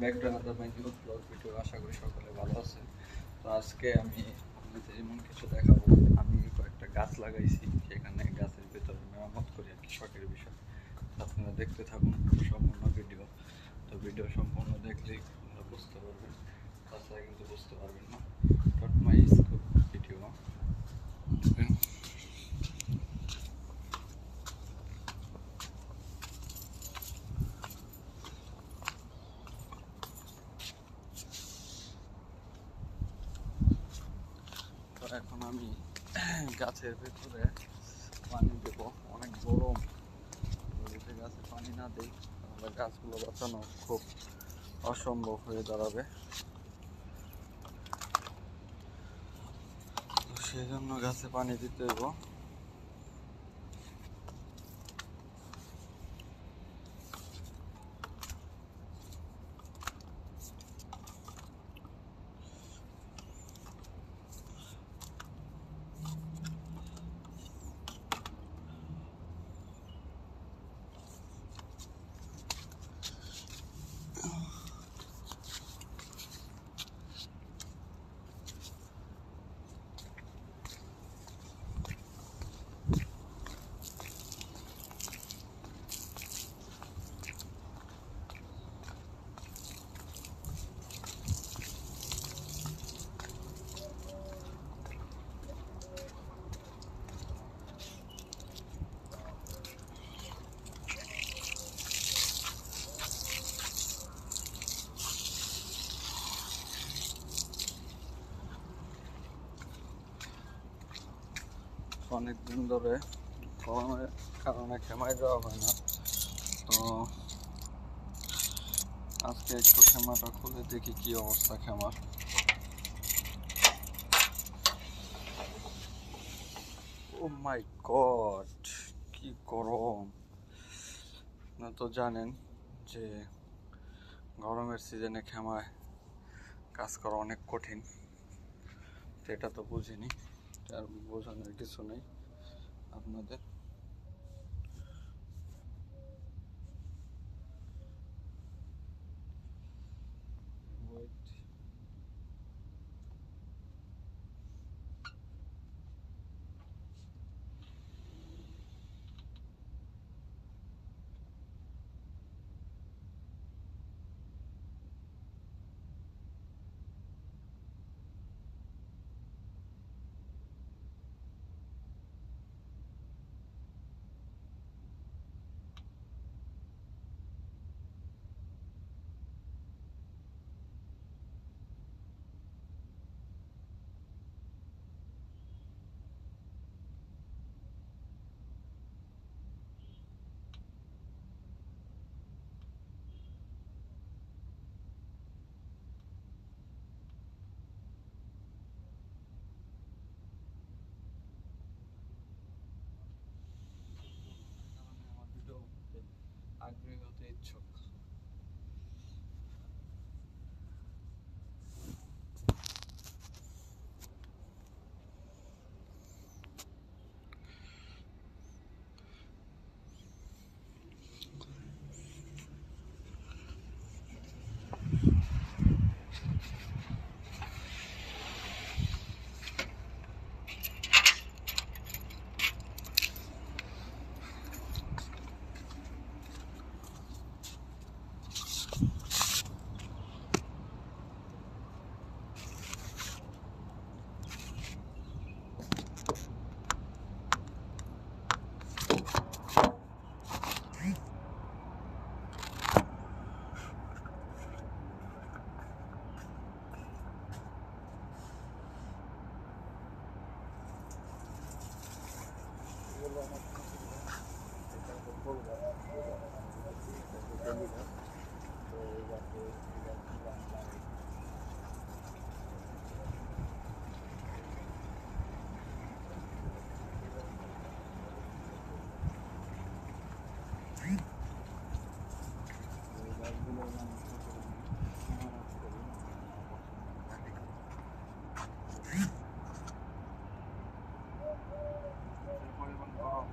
Back to another my new vlog video. আশা করি সকলে ভালো আছে। তো আজকে আমি আপনাদের এমন কিছু দেখাবো, আমি কয়েকটা গাছ লাগাইছি, সেখানে গাছের ভেতরে মেরামত করি আর কি, শখের বিষয়। আপনারা দেখতে থাকুন সম্পূর্ণ ভিডিও। তো ভিডিও সম্পূর্ণ দেখলেই আপনারা বুঝতে পারবেন, তাছাড়া কিন্তু বুঝতে পারবেন না। Dot my school video. তো এখন আমি গাছের ভেতরে পানি দেবো, অনেক গরম। যদি গাছে পানি না দিই তাহলে গাছগুলো বাঁচানো খুব অসম্ভব হয়ে দাঁড়াবে। তো সেই জন্য গাছে পানি দিতে দেবো। অনেকদিন ধরে গরমের কারণে খেমায় যাওয়া হয় না, তো আজকে একটু খেমাটা খুলে দেখি কি অবস্থা খেমার। ও মাই গড, কি গরম! আপনারা তো জানেন যে গরমের সিজনে খেমায় কাজ করা অনেক কঠিন। এটা তো বুঝিনি, আর বোঝানোর কিছু নেই আপনাদের। আমার ভিডিও আগ্রহী হতে ইচ্ছুক।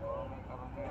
গরমের কারণে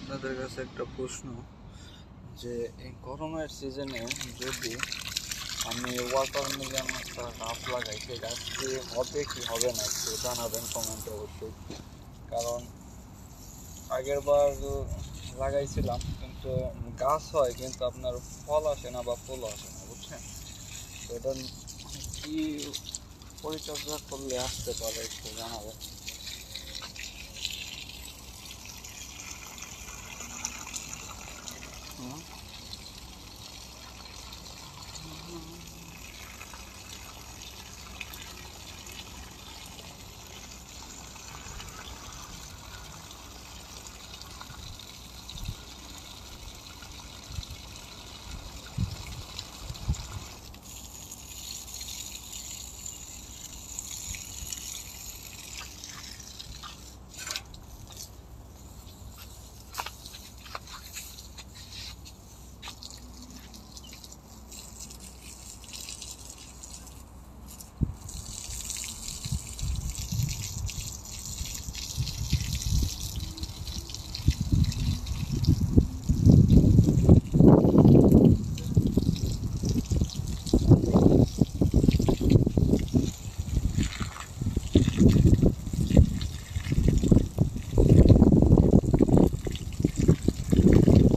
আপনাদের কাছে একটা প্রশ্ন, যে এই গরমের সিজনে যদি আমি ওয়াটারমেলন একটা গাছ লাগাই, সেই গাছটি হবে কি হবে না একটু জানাবেন কমেন্টে অবশ্যই। কারণ আগের বার লাগাইছিলাম কিন্তু গাছ হয় কিন্তু আপনার ফল আসে না বা ফুল আসে না, বুঝছেন? তো এটা কি পরিচর্যা করলে আসতে পারে একটু জানাবেন। হুম।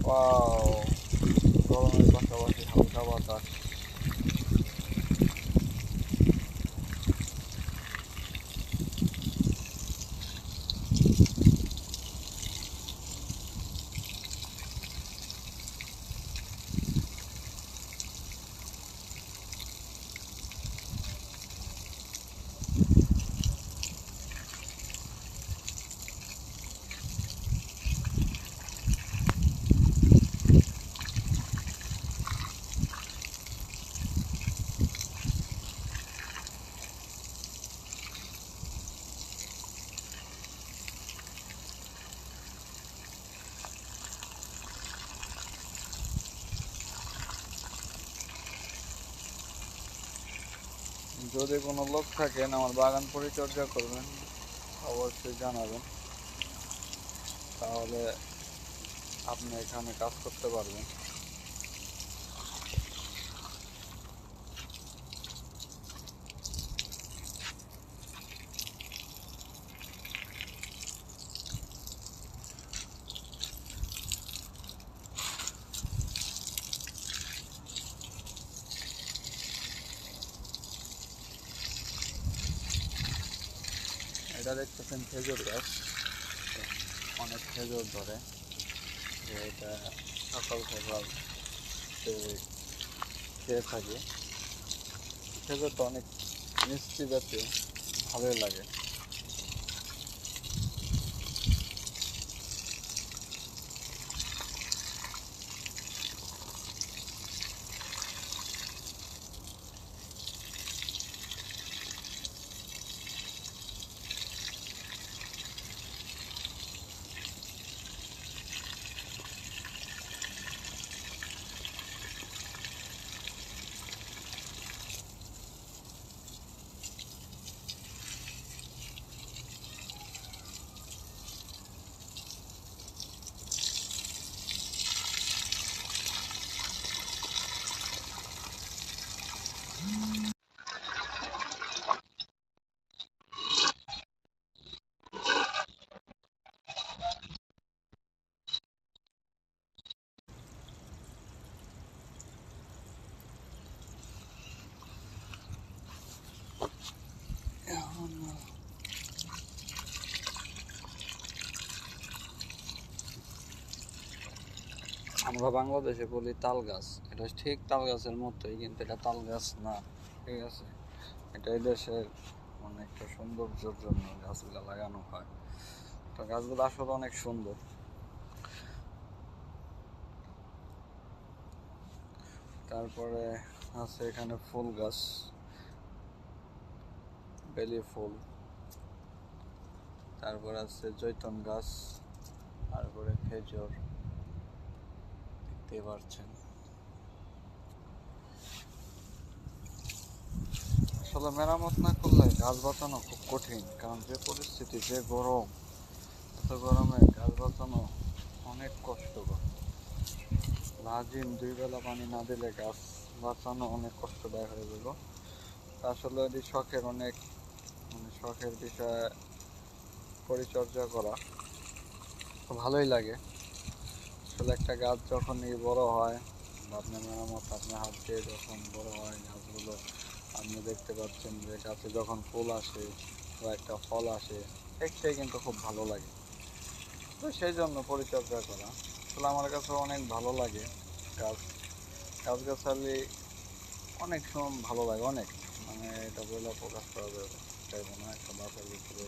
ওয়াও, গরমের পাশাপাশি হালকা বাতাস। যদি কোনো লোক থাকেন আমার বাগান পরিচর্যা করবেন অবশ্যই জানাবেন, তাহলে আপনি এখানে কাজ করতে পারবেন। এটা দেখতেছেন খেজুর গাছ, অনেক খেজুর ধরে। যে এটা সকাল সকাল খেয়ে থাকি। খেজুরটা অনেক মিষ্টি জাতীয়, ভালোই লাগে। আমরা বাংলাদেশে বলি তাল গাছ, এটা ঠিক তাল গাছের মতোই কিন্তু এটা তাল গাছ না, ঠিক আছে? এটা এই দেশের মানে একটা সৌন্দর্যের জন্য গাছগুলো লাগানো হয়। তো গাছগুলো আসলে অনেক সুন্দর। তারপরে আছে এখানে ফুল গাছ, বেলি ফুল, তারপর আছে জৈতন গাছ, তারপরে খেজুর, দেখতে পাচ্ছেন। আসলে মেরামত না করলে গাছ বাঁচানো খুব কঠিন, কারণ যে পরিস্থিতি, যে গরম, এত গরমে গাছ বাঁচানো অনেক কষ্টকর। লাজিম 2 বেলা পানি না দিলে গাছ বাঁচানো অনেক কষ্টদায়ক হয়ে গেল। আসলে এটি শখের অনেক, মানে শখের বিষয়ে পরিচর্যা করা তো ভালোই লাগে। আসলে একটা গাছ যখনই বড় হয় বা আপনার মেরামত আপনার হাত দিয়ে যখন বড় হয় গাছগুলো, আপনি দেখতে পাচ্ছেন যে গাছে যখন ফুল আসে বা একটা ফল আসে, দেখতেই কিন্তু খুব ভালো লাগে। তো সেই জন্য পরিচর্যা করা আসলে আমার কাছে অনেক ভালো লাগে। গাছ গাছগাছালি অনেক সময় ভালো লাগে অনেক, মানে এটা বলে প্রকাশ করা যাবে চাইবো না। একটা বাসার ভিতরে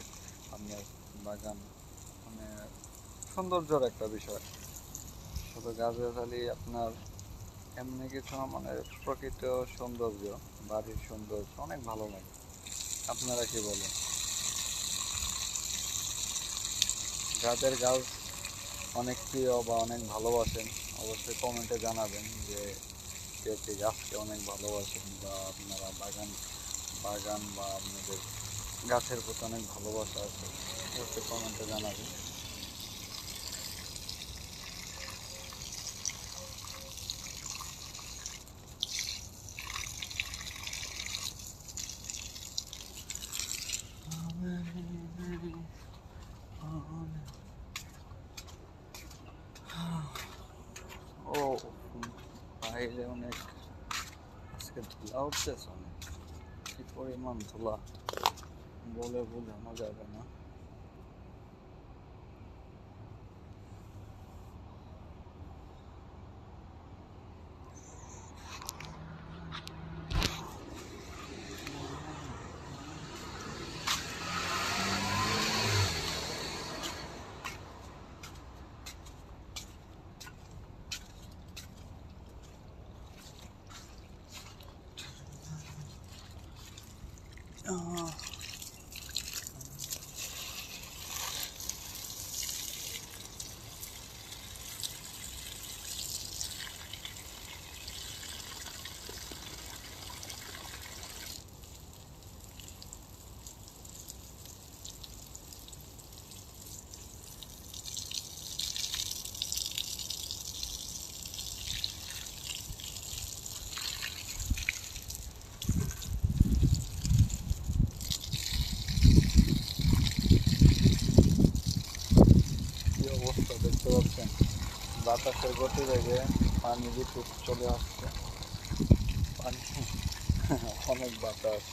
আপনার বাগান মানে সৌন্দর্যের একটা বিষয়। শুধু গাছগাছালি আপনার এমনি কিছু না, মানে প্রকৃত সৌন্দর্য, বাড়ির সৌন্দর্য অনেক ভালো লাগে। আপনারা কি বলেন? যাদের গাছ অনেক প্রিয় বা অনেক ভালোবাসেন অবশ্যই কমেন্টে জানাবেন যে কে কে গাছকে অনেক ভালোবাসেন, বা আপনারা বাগান বাগান বা আপনাদের গাছের প্রতি অনেক ভালোবাসা আছে, অবশ্যই কমেন্টে জানাবেন। ও বাইরে অনেক আজকে ধুলা উঠতেছে, অনেক কি পরিমাণ ধুলা বলে বোঝানো যাবে না। কি অবস্থা দেখতে পাচ্ছেন, বাতাসের গতিবেগে পানি বিদ্যুৎ চলে আসছে, পানি অনেক বাতাস।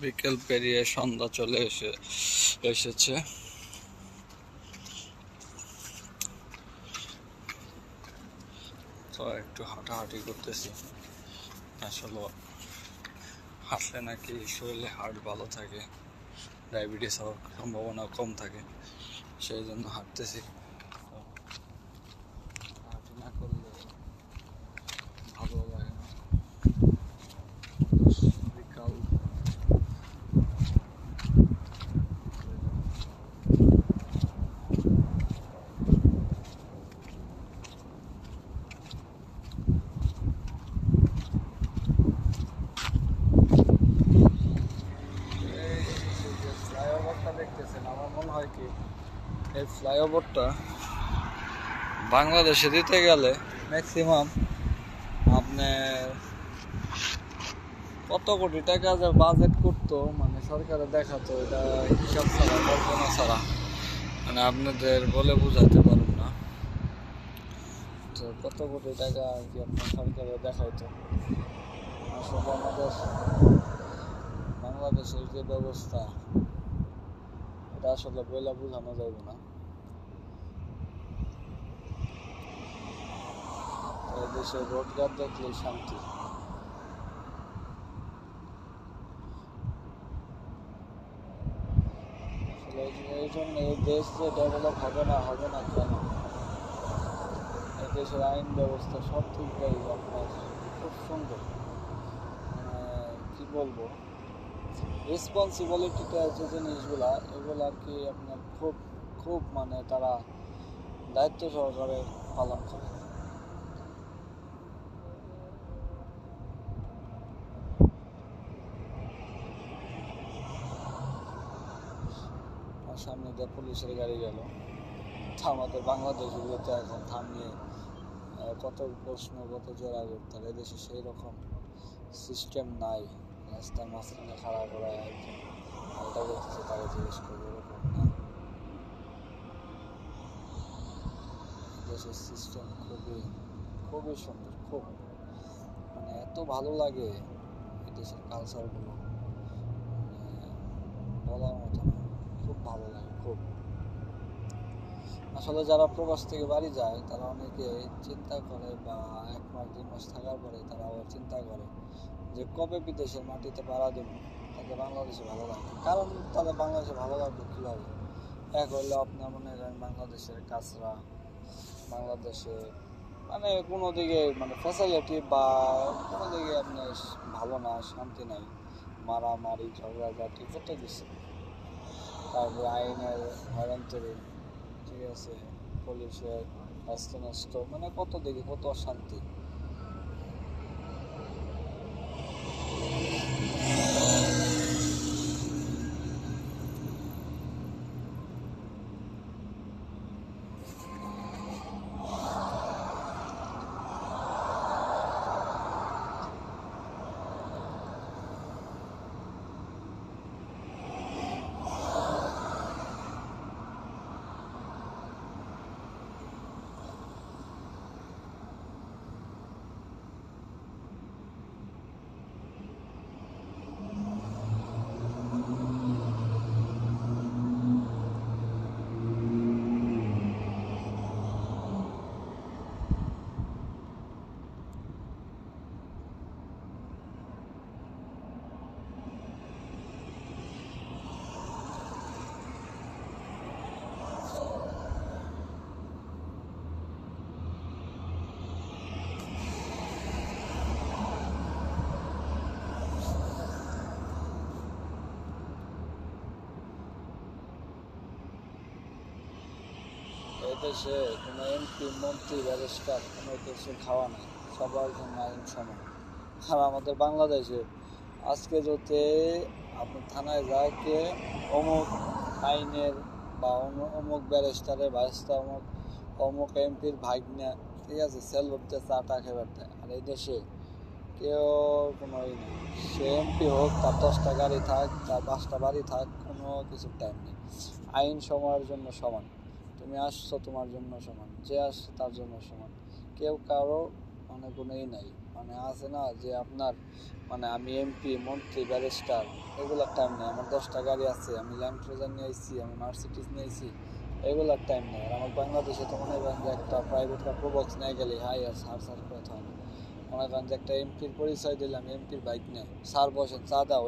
বিকেল পেরিয়ে সন্ধ্যা চলে এসেছে। তো একটু হাঁটাহাঁটি করতেছি। আসলে হাঁটলে নাকি শরীরে হার্ট ভালো থাকে, ডায়াবেটিস হওয়ার সম্ভাবনা কম থাকে, সেই জন্য হাঁটতেছি। হাঁটি না করলে ভালো লাগে না। বিকাল ফ্লাইওভারটা দেখতেছেন, আমার মনে হয় কি এই ফ্লাইওভারটা বাংলাদেশে দিতে গেলে ম্যাক্সিমাম আপনার কত কোটি টাকা যে বাজেট করতো, মানে সরকারে দেখাতো, এটা হিসাব ছাড়া, কল্পনা ছাড়া, মানে আপনাদের বলে বোঝাতে পারুন না। তো কত কোটি টাকা আর কি আপনার সরকারে দেখাইতো। আসলে আমাদের বাংলাদেশের যে ব্যবস্থা, এটা আসলে বলে বোঝানো যাবে না। এই দেশের রোজগার দেখলেই শান্তি। আসলে এই জন্য এই দেশ যে ডেভেলপ হবে না কেন, এই দেশের আইন ব্যবস্থা সব দিকটাই আপনার খুব সুন্দর। কি বলবো, রেসপন্সিবিলিটিটা যে জিনিসগুলা, এগুলো আর কি আপনার খুব খুব মানে তারা দায়িত্ব সহকারে পালন করে। আর সামনে দিয়ে পুলিশের গাড়ি গেল। আমাদের বাংলাদেশগুলোতে এখন থামিয়ে কত প্রশ্ন, কত জোড়া করতে হবে। এদেশে সেই রকম সিস্টেম নাই। রাস্তার মাঝখানে খাড়া করা একজন হালটা করতেছে, তাকে জিজ্ঞেস করবো, এরকম না। দেশের সিস্টেম খুবই খুবই সুন্দর, খুব মানে এত ভালো লাগে এই দেশের কালচারগুলো, মানে বলার মতো না, খুব ভালো লাগে খুব। আসলে যারা প্রবাস থেকে বাড়ি যায় তারা অনেকে চিন্তা করে, বা 1 মাস 2 মাস থাকার পরে তারা আবার চিন্তা করে যে কবে বিদেশের মাটিতে পাড়া দেব, তাদের বাংলাদেশে ভালো লাগবে। কারণ তাদের বাংলাদেশে ভালো লাগবে কীভাবে? এক হইলে আপনার মনে করেন বাংলাদেশের কাঁচরা, বাংলাদেশে মানে কোনো দিকে মানে ফ্যাসিলিটি বা কোনো দিকে আপনার ভালো না, শান্তি নাই, মারামারি ঝগড়াঝাটি কত কিছু, তারপরে আইনের হয়রান্তরি, ঠিক আছে, পুলিশের হস্তনস্ত, মানে কত দিকে কত অশান্তি। এদেশে কোনো এমপি, মন্ত্রী, ব্যারিস্টার কোনো কিছু খাওয়া নাই, সবার জন্য আইন সমান। আর আমাদের বাংলাদেশে আজকে যদি আপনি থানায় যায় কে অমুক আইনের বা অমুক ব্যারিস্টারের ভাইস্তা, অমুক অমুক এমপির ভাগ্না, ঠিক আছে, সেল উঠতে চা খেবার দেয়। আর এই দেশে কেউ কোনো ই নেই। সে এমপি হোক, তার 10টা গাড়ি থাক, তার 5টা বাড়ি থাক, কোনো কিছুর টাইম নেই। আইন সময়ের জন্য সমান। তুমি আসছো তোমার জন্য সমান, যে আসছে তার জন্য সমান। কেউ কারো মানে কোনো নাই, মানে আছে না যে আপনার মানে আমি এমপি মন্ত্রী ব্যারিস্টার এগুলোর টাইম নেই। আমার 10টা গাড়ি আছে, আমি ল্যান্ড ক্রুজার নিয়ে আইছি, আমি মার্সিডিজ নিয়ে আইছি, এগুলোর টাইম নেই। আর আমার বাংলাদেশে তো মনে করেন যে একটা প্রাইভেট কার প্রোবক্স নিয়ে গেলে হাই আর সার কথা হয় না। মনে করেন যে একটা এমপির পরিচয় দিলাম, এমপির বাইক নেই, স্যার বসেন চা দাও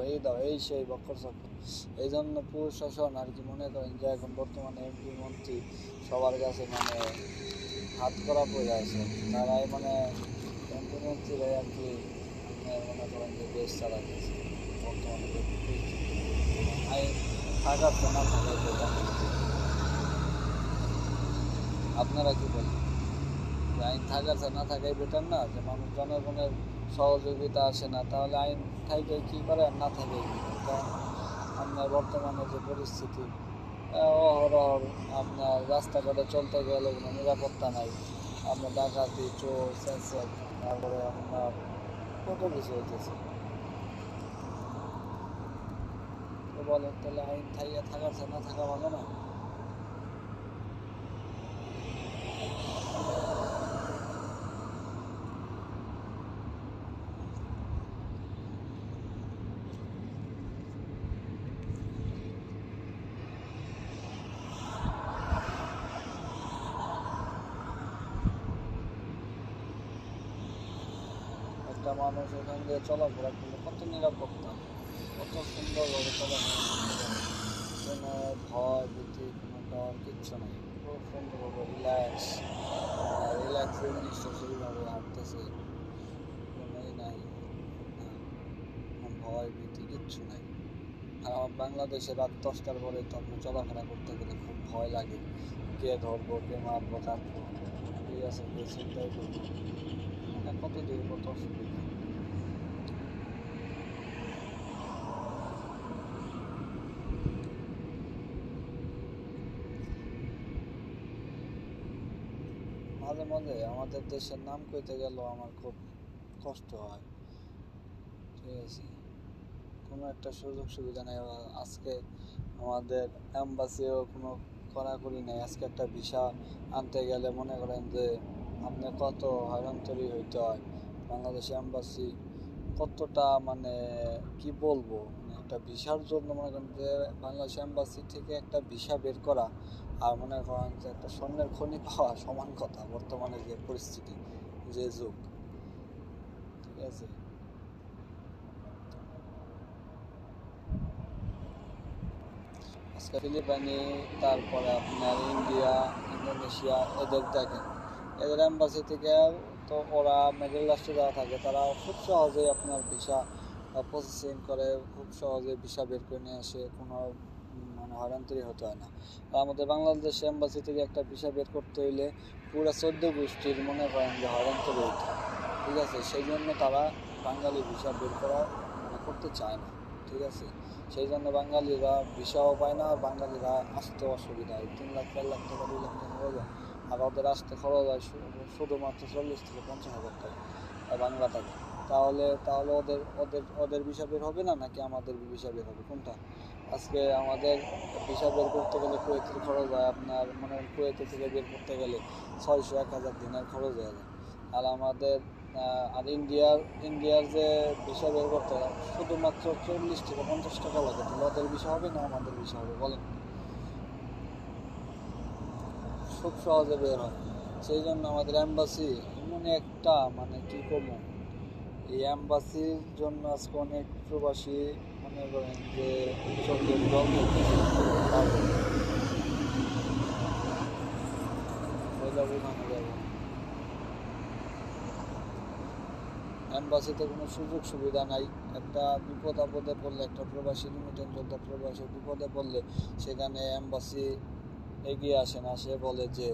এই সেই বক্কর চক্কর। এই জন্য প্রশাসন আর কি মনে করেন যে এখন বর্তমানে এমপি মন্ত্রী সবার কাছে মানে হাত করা পড়ে আছে। তারাই মানে এমপি মন্ত্রীরাই আর কি মনে করেন যে দেশ চালাতেছে বর্তমানে যে পরিস্থিতি। আইন থাকার না থাকার কথা, আপনারা কি বলেন? আইন থাকার না থাকাই বেটার না? যে মানুষ জনগণের সহযোগিতা আসে না, তাহলে আইন থাইকে কি করে আর না থাকে কি করে? কারণ আপনার বর্তমানে যে পরিস্থিতি, অহরহ আপনার রাস্তাঘাটে চলতে গেলে কোনো নিরাপত্তা নাই। আপনার ডাকাতি, চোর, সেন্সার, তারপরে আপনার কত কিছু হইতেছে। তো বলেন তাহলে আইন থাকার না থাকা ভালো না? একটা মানুষ এখান দিয়ে চলাফেরা করলে কত নিরাপত্তা, কত সুন্দরভাবে চলাফেরা করতে পারে, কোনো ভয় ভীতি কোনো ডর কিচ্ছু নেই। খুব সুন্দরভাবে রিল্যাক্স নিঃশ্বাসীভাবে হাঁটতেছে, কোনোই নাই ভয় ভীতি কিচ্ছু নাই। আর আমার বাংলাদেশে রাত 10টার পরে তো আপনি চলাফেরা করতে গেলে খুব ভয় লাগে, কে ধরবো, কে মারবো, কাটবো, ঠিক আছে, কে চিন্তাই করবো, মানে কত দিকে কত অসুবিধা। মাঝে মাঝে আমাদের দেশের নাম কইতে গেলেও আমার খুব কষ্ট হয়, ঠিক আছে, কোনো একটা সুযোগ সুবিধা নেই। আজকে আমাদের অ্যাম্বাসিও কোনো কড়াকড়ি নেই। আজকে একটা ভিসা আনতে গেলে মনে করেন যে আপনি কত হয়রান্তরি হইতে হয়। বাংলাদেশ অ্যাম্বাসি কতটা মানে কি বলবো, মানে একটা ভিসার জন্য মনে করেন যে বাংলাদেশ অ্যাম্বাসি থেকে একটা ভিসা বের করা আর মনে করেন যে একটা স্বর্ণের খনি পাওয়া সমান কথা বর্তমানে যে পরিস্থিতি, যে যুগ, ঠিক আছে। আজকে ফিলিপাইনি, তারপরে আপনার ইন্ডিয়া, ইন্দোনেশিয়া, এদের দেখেন এদের অ্যাম্বাসি থেকে তো ওরা মিডল রাষ্ট্রে যারা থাকে তারা খুব সহজেই আপনার ভিসা প্রসেসিং করে, খুব সহজে ভিসা বের করে নিয়ে আসে, কোনো মানে হয়রান্তরি হতে হয় না। আর আমাদের বাংলাদেশ অ্যাম্বাসি থেকে একটা ভিসা বের করতে হইলে পুরো 14 গোষ্ঠীর মনে করেন যে হয়রান্তরি হইতে হয়, ঠিক আছে। সেই জন্য তারা বাঙালি ভিসা বের করা মানে করতে চায় না, ঠিক আছে। সেই জন্য বাঙালিরা ভিসাও পায় না, আর বাঙালিরা আসতে অসুবিধা হয়। 3 লাখ 4 লাখ টাকা 2 লাখ টাকা হয়ে যায়, আর ওদের আসতে খরচ হয় শুধুমাত্র 40 থেকে 50 হাজার টাকা বাংলা টাকা। তাহলে তাহলে ওদের ওদের ওদের ভিসা বের হবে না নাকি আমাদের ভিসা বের হবে, কোনটা? আজকে আমাদের ভিসা বের করতে গেলে কুয়েতের খরচ হয় আপনার মানে কুয়েতে থেকে বের করতে গেলে 600-1000 দিনের খরচ হয়ে যায়। আর আমাদের আর ইন্ডিয়ার যে ভিসা বের করতে হয় শুধুমাত্র 40 থেকে 50 টাকা লাগে। তাহলে ওদের ভিসা হবে না আমাদের ভিসা হবে, বলেন? খুব সহজে বের হয়। সেই জন্য আমাদের অ্যাম্বাসি এমন একটা মানে কি করবো, এই অ্যাম্বাসির জন্য আজকে অনেক প্রবাসী মনে করেন যে চোখের জল বোঝানো যাবে। অ্যাম্বাসিতে কোনো সুযোগ সুবিধা নাই। একটা বিপদ আপদে পড়লে, একটা প্রবাসী লিমিটেড যোদ্ধা প্রবাসী বিপদে পড়লে সেখানে অ্যাম্বাসি এগিয়ে আসে না, সে বলে যে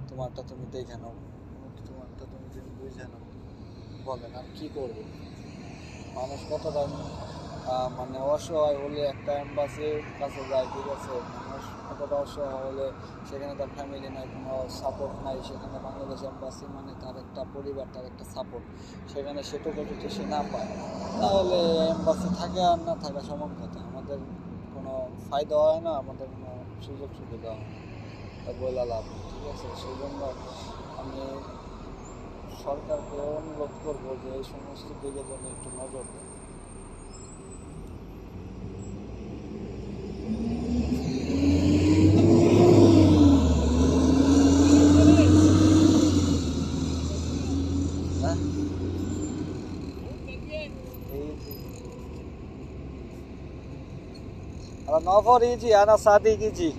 তোমারটা তুমি দেখে নাও, তোমারটা তুমি বুঝে নাও। বলেন আর কি করবো? মানুষ কতটা মানে অসহায় হলে একটা অ্যাম্বাসির কাছে যায়, ঠিক আছে। মানুষ কতটা অসহায় হলে সেখানে তার ফ্যামিলি নাই, কোনো সাপোর্ট নাই, সেখানে বাংলাদেশ অ্যাম্বাসি মানে তার একটা পরিবার, তার একটা সাপোর্ট, সেখানে সেটুকু যদি সে না পায় তাহলে অ্যাম্বাসি থাকে আর না থাকা সমান কথা। আমাদের কোনো ফায়দা হয় না, আমাদের কোনো সুযোগ সুবিধা হয় না, তা বইলা লাভ, ঠিক আছে। সেই জন্য আমি সরকারকে অনুরোধ করবো যে এই সমস্ত দিকে যেন একটু নজর দেয়। হ্যাঁ? अब 9 for easy है ना शादी कीजिए।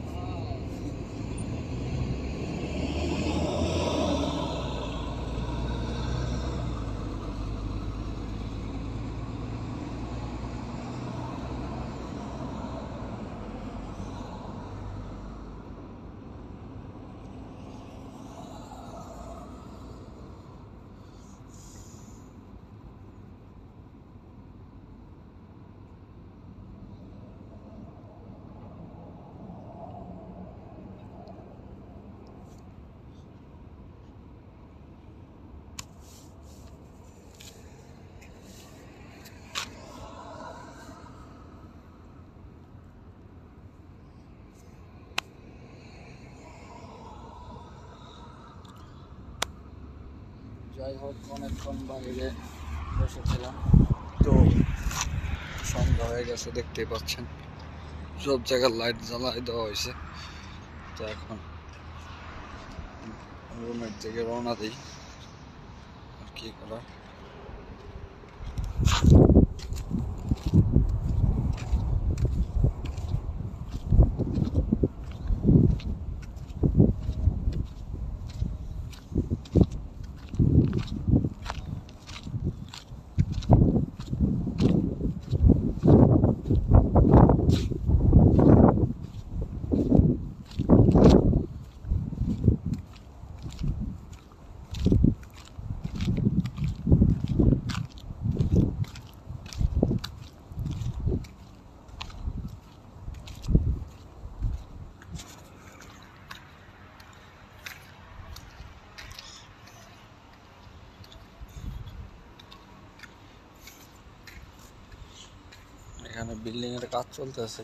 যাই হোক অনেকক্ষণ বাইরে বসেছিলাম, তো সন্ধ্যা হয়ে গেছে, দেখতেই পাচ্ছেন সব জায়গার লাইট জ্বালাই দেওয়া হয়েছে। তো এখন রুমের দিকে রওনা দিই, আর কি করার। এখানে বিল্ডিং এর কাজ চলতেছে,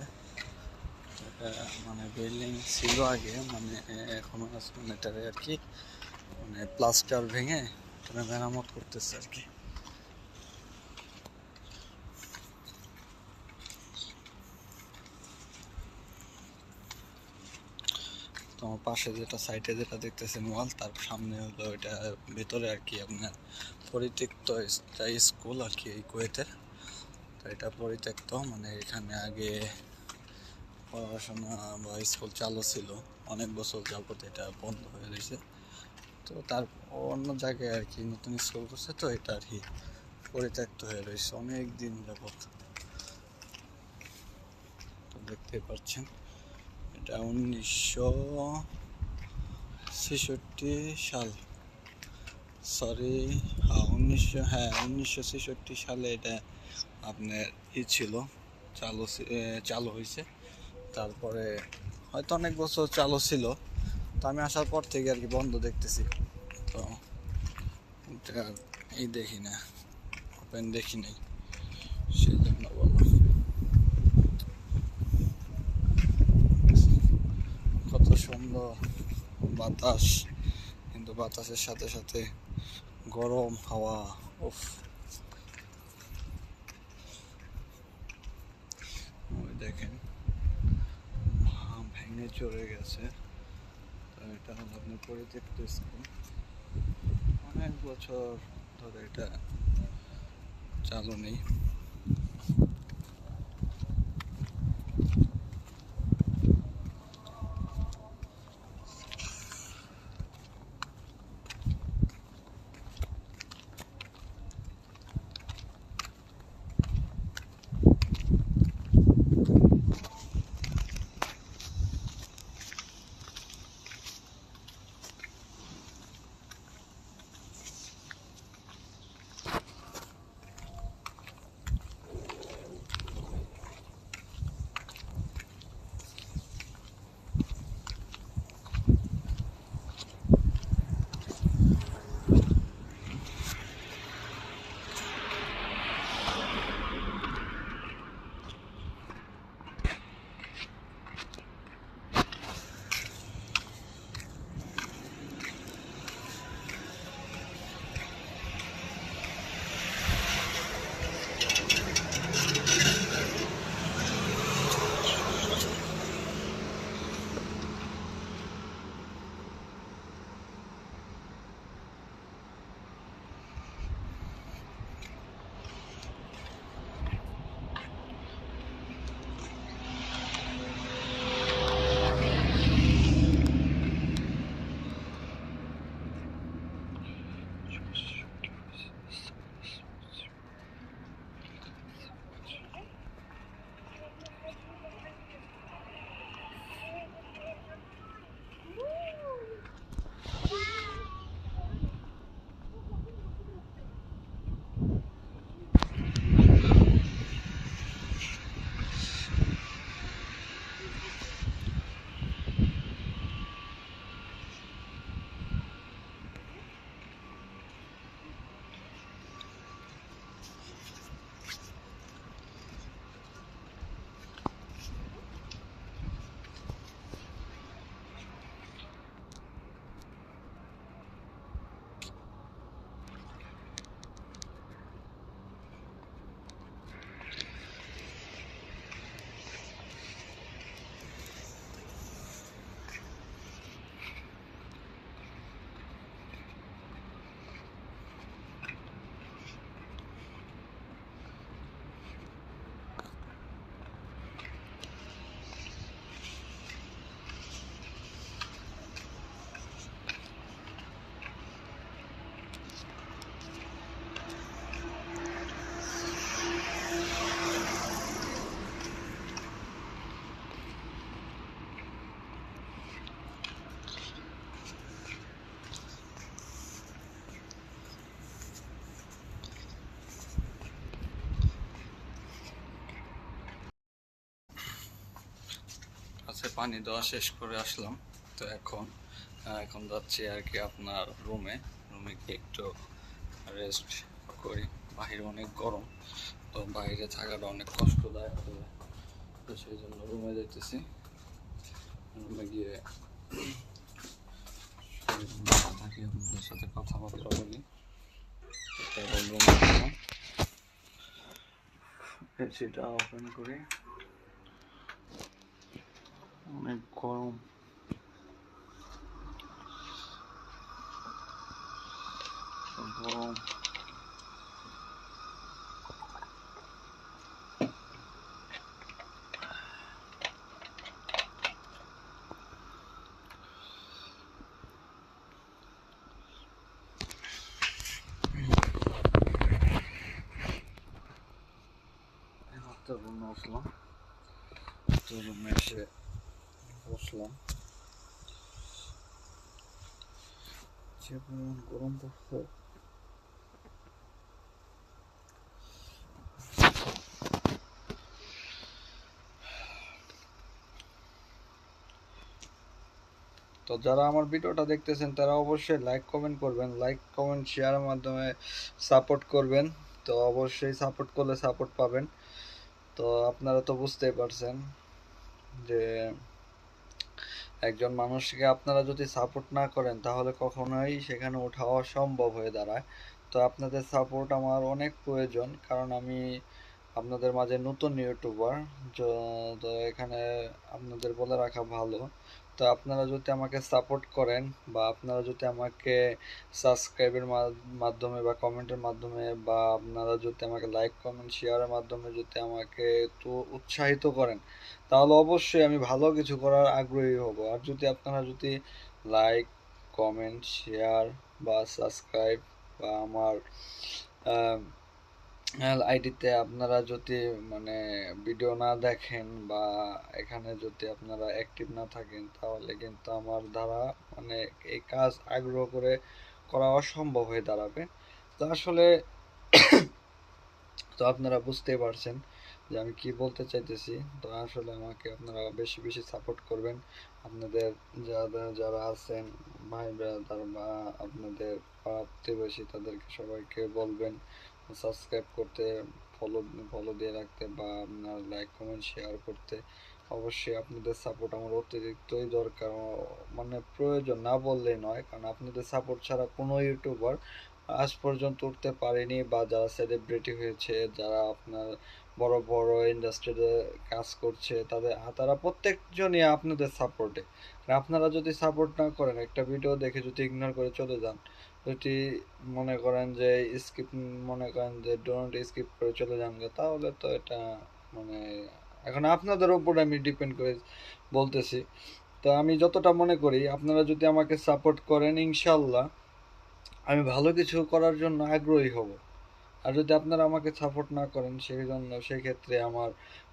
মানে বিল্ডিং ছিল আগে, মানে এখন মানে এটারে আর কি মানে প্লাস্টার ভেঙে এটা মেরামত করতেছে আর কি। তো আমার পাশে যেটা সাইডে যেটা দেখতেছেন ওয়াল, তার সামনে হলো এটা ভেতরে আর কি আপনার পরিত্যক্ত স্কুল আর কি এই কুয়েতের। তো এটা পরিত্যক্ত, মানে এখানে আগে পড়াশোনা বা স্কুল চালু ছিল, অনেক বছর যাবত এটা বন্ধ হয়ে রয়েছে। তো তার অন্য জায়গায় আর কি নতুন স্কুল করছে, তো এটা আর কি পরিত্যক্ত হয়ে রয়েছে অনেক দিন যাবত। তো দেখতে পাচ্ছেন এটা 1966 সাল, সরি হ্যাঁ 1966 সালে এটা আপনার ছিল, চালু হয়েছে। তারপরে হয়তো অনেক বছর চালু ছিল, তো আমি আসার পর থেকে আর কি বন্ধ দেখতেছি। তো এটা এই দেখি না, ওপেন দেখি নাই, সেই জন্য বললাম। কত সুন্দর বাতাস, কিন্তু বাতাসের সাথে সাথে গরম হাওয়া, উফ। ওই দেখেন ভেঙে চলে গেছে। তো এটা হলো আপনার পরিত্যক্ত স্কুল, অনেক বছর ধরে এটা চালু নেই। পানি দেওয়া শেষ করে আসলাম। তো এখন এখন যাচ্ছি আর কি আপনার রুমে গিয়ে একটু রেস্ট করি। বাহিরে অনেক গরম, তো বাইরে থাকাটা অনেক কষ্টদায়ক হয়ে যায়। তো সেই জন্য রুমে যেতেছি। রুমে গিয়ে থাকি, আপনাদের সাথে কথাবার্তা বলি। তারপর রুমে গেলাম, এসিটা ওপেন করি। অনেক গরম, গরম। তো রুমে আসলাম, তো রুমে এসে বসলাম। যে পরিমাণ গরম পড়ছে, তো যারা আমার ভিডিওটা দেখতেছেন তারা অবশ্যই লাইক কমেন্ট করবেন, লাইক কমেন্ট শেয়ারের মাধ্যমে সাপোর্ট করবেন। তো অবশ্যই সাপোর্ট করলে সাপোর্ট পাবেন। তো আপনারা তো বুঝতেই পারছেন যে একজন মানুষকে আপনারা যদি সাপোর্ট না করেন তাহলে কখনোই সেখানে ওঠা অসম্ভব হয়ে দাঁড়ায়। তো আপনাদের সাপোর্ট আমার অনেক প্রয়োজন, কারণ আমি আপনাদের মাঝে নতুন ইউটিউবার। তো এখানে আপনাদের বলে রাখা ভালো, তো আপনারা যদি আমাকে সাপোর্ট করেন বা আপনারা যদি আমাকে সাবস্ক্রাইবের মাধ্যমে বা কমেন্টের মাধ্যমে বা আপনারা যদি আমাকে লাইক কমেন্ট শেয়ারের মাধ্যমে যদি আমাকে একটু উৎসাহিত করেন, তাহলে অবশ্যই আমি ভালো কিছু করার আগ্রহী হব। আর যদি আপনারা যদি লাইক কমেন্ট শেয়ার বা সাবস্ক্রাইব বা আমার আইডিতে আপনারা যদি মানে ভিডিও না দেখেন বা এখানে যদি আপনারা অ্যাক্টিভ না থাকেন, তাহলে কিন্তু আমার দ্বারা মানে এই কাজ আগ্রহ করে করা অসম্ভব হয়ে দাঁড়াবে। তো আসলে তো আপনারা বুঝতেই পারছেন যে আমি কি বলতে চাইতেছি। তো আসলে আমাকে আপনারা বেশি বেশি সাপোর্ট করবেন। আপনাদের যারা যারা আছেন ভাই ব্রাদার বা আপনাদের প্রতিবেশী তাদেরকে সবাইকে বলবেন সাবস্ক্রাইব করতে, ফলো ফলো দিয়ে রাখতে বা আপনার লাইক কমেন্ট শেয়ার করতে। অবশ্যই আপনাদের সাপোর্ট আমার অতিরিক্তই দরকার, মানে প্রয়োজন না বললেই নয়, কারণ আপনাদের সাপোর্ট ছাড়া কোনো ইউটিউবার আজ পর্যন্ত উঠতে পারেনি। বা যারা সেলিব্রিটি হয়েছে, যারা আপনার বড় বড় ইন্ডাস্ট্রিতে কাজ করছে, তারা প্রত্যেকজনই আপনাদের সাপোর্টে। আপনারা যদি সাপোর্ট না করেন, একটা ভিডিও দেখে যদি ইগনোর করে চলে যান, যদি মনে করেন যে স্কিপ, মনে করেন যে ডোন্ট স্কিপ করে চলে যান, তাহলে তো এটা মানে এখন আপনাদের উপর আমি ডিপেন্ড করে বলতেছি। তো আমি যতটা মনে করি আপনারা যদি আমাকে সাপোর্ট করেন, ইনশাল্লাহ আমি ভালো কিছু করার জন্য আগ্রহী হব। আর যদি আপনারা আমাকে সাপোর্ট না করেন, সেই জন্য সেই ক্ষেত্রে আমার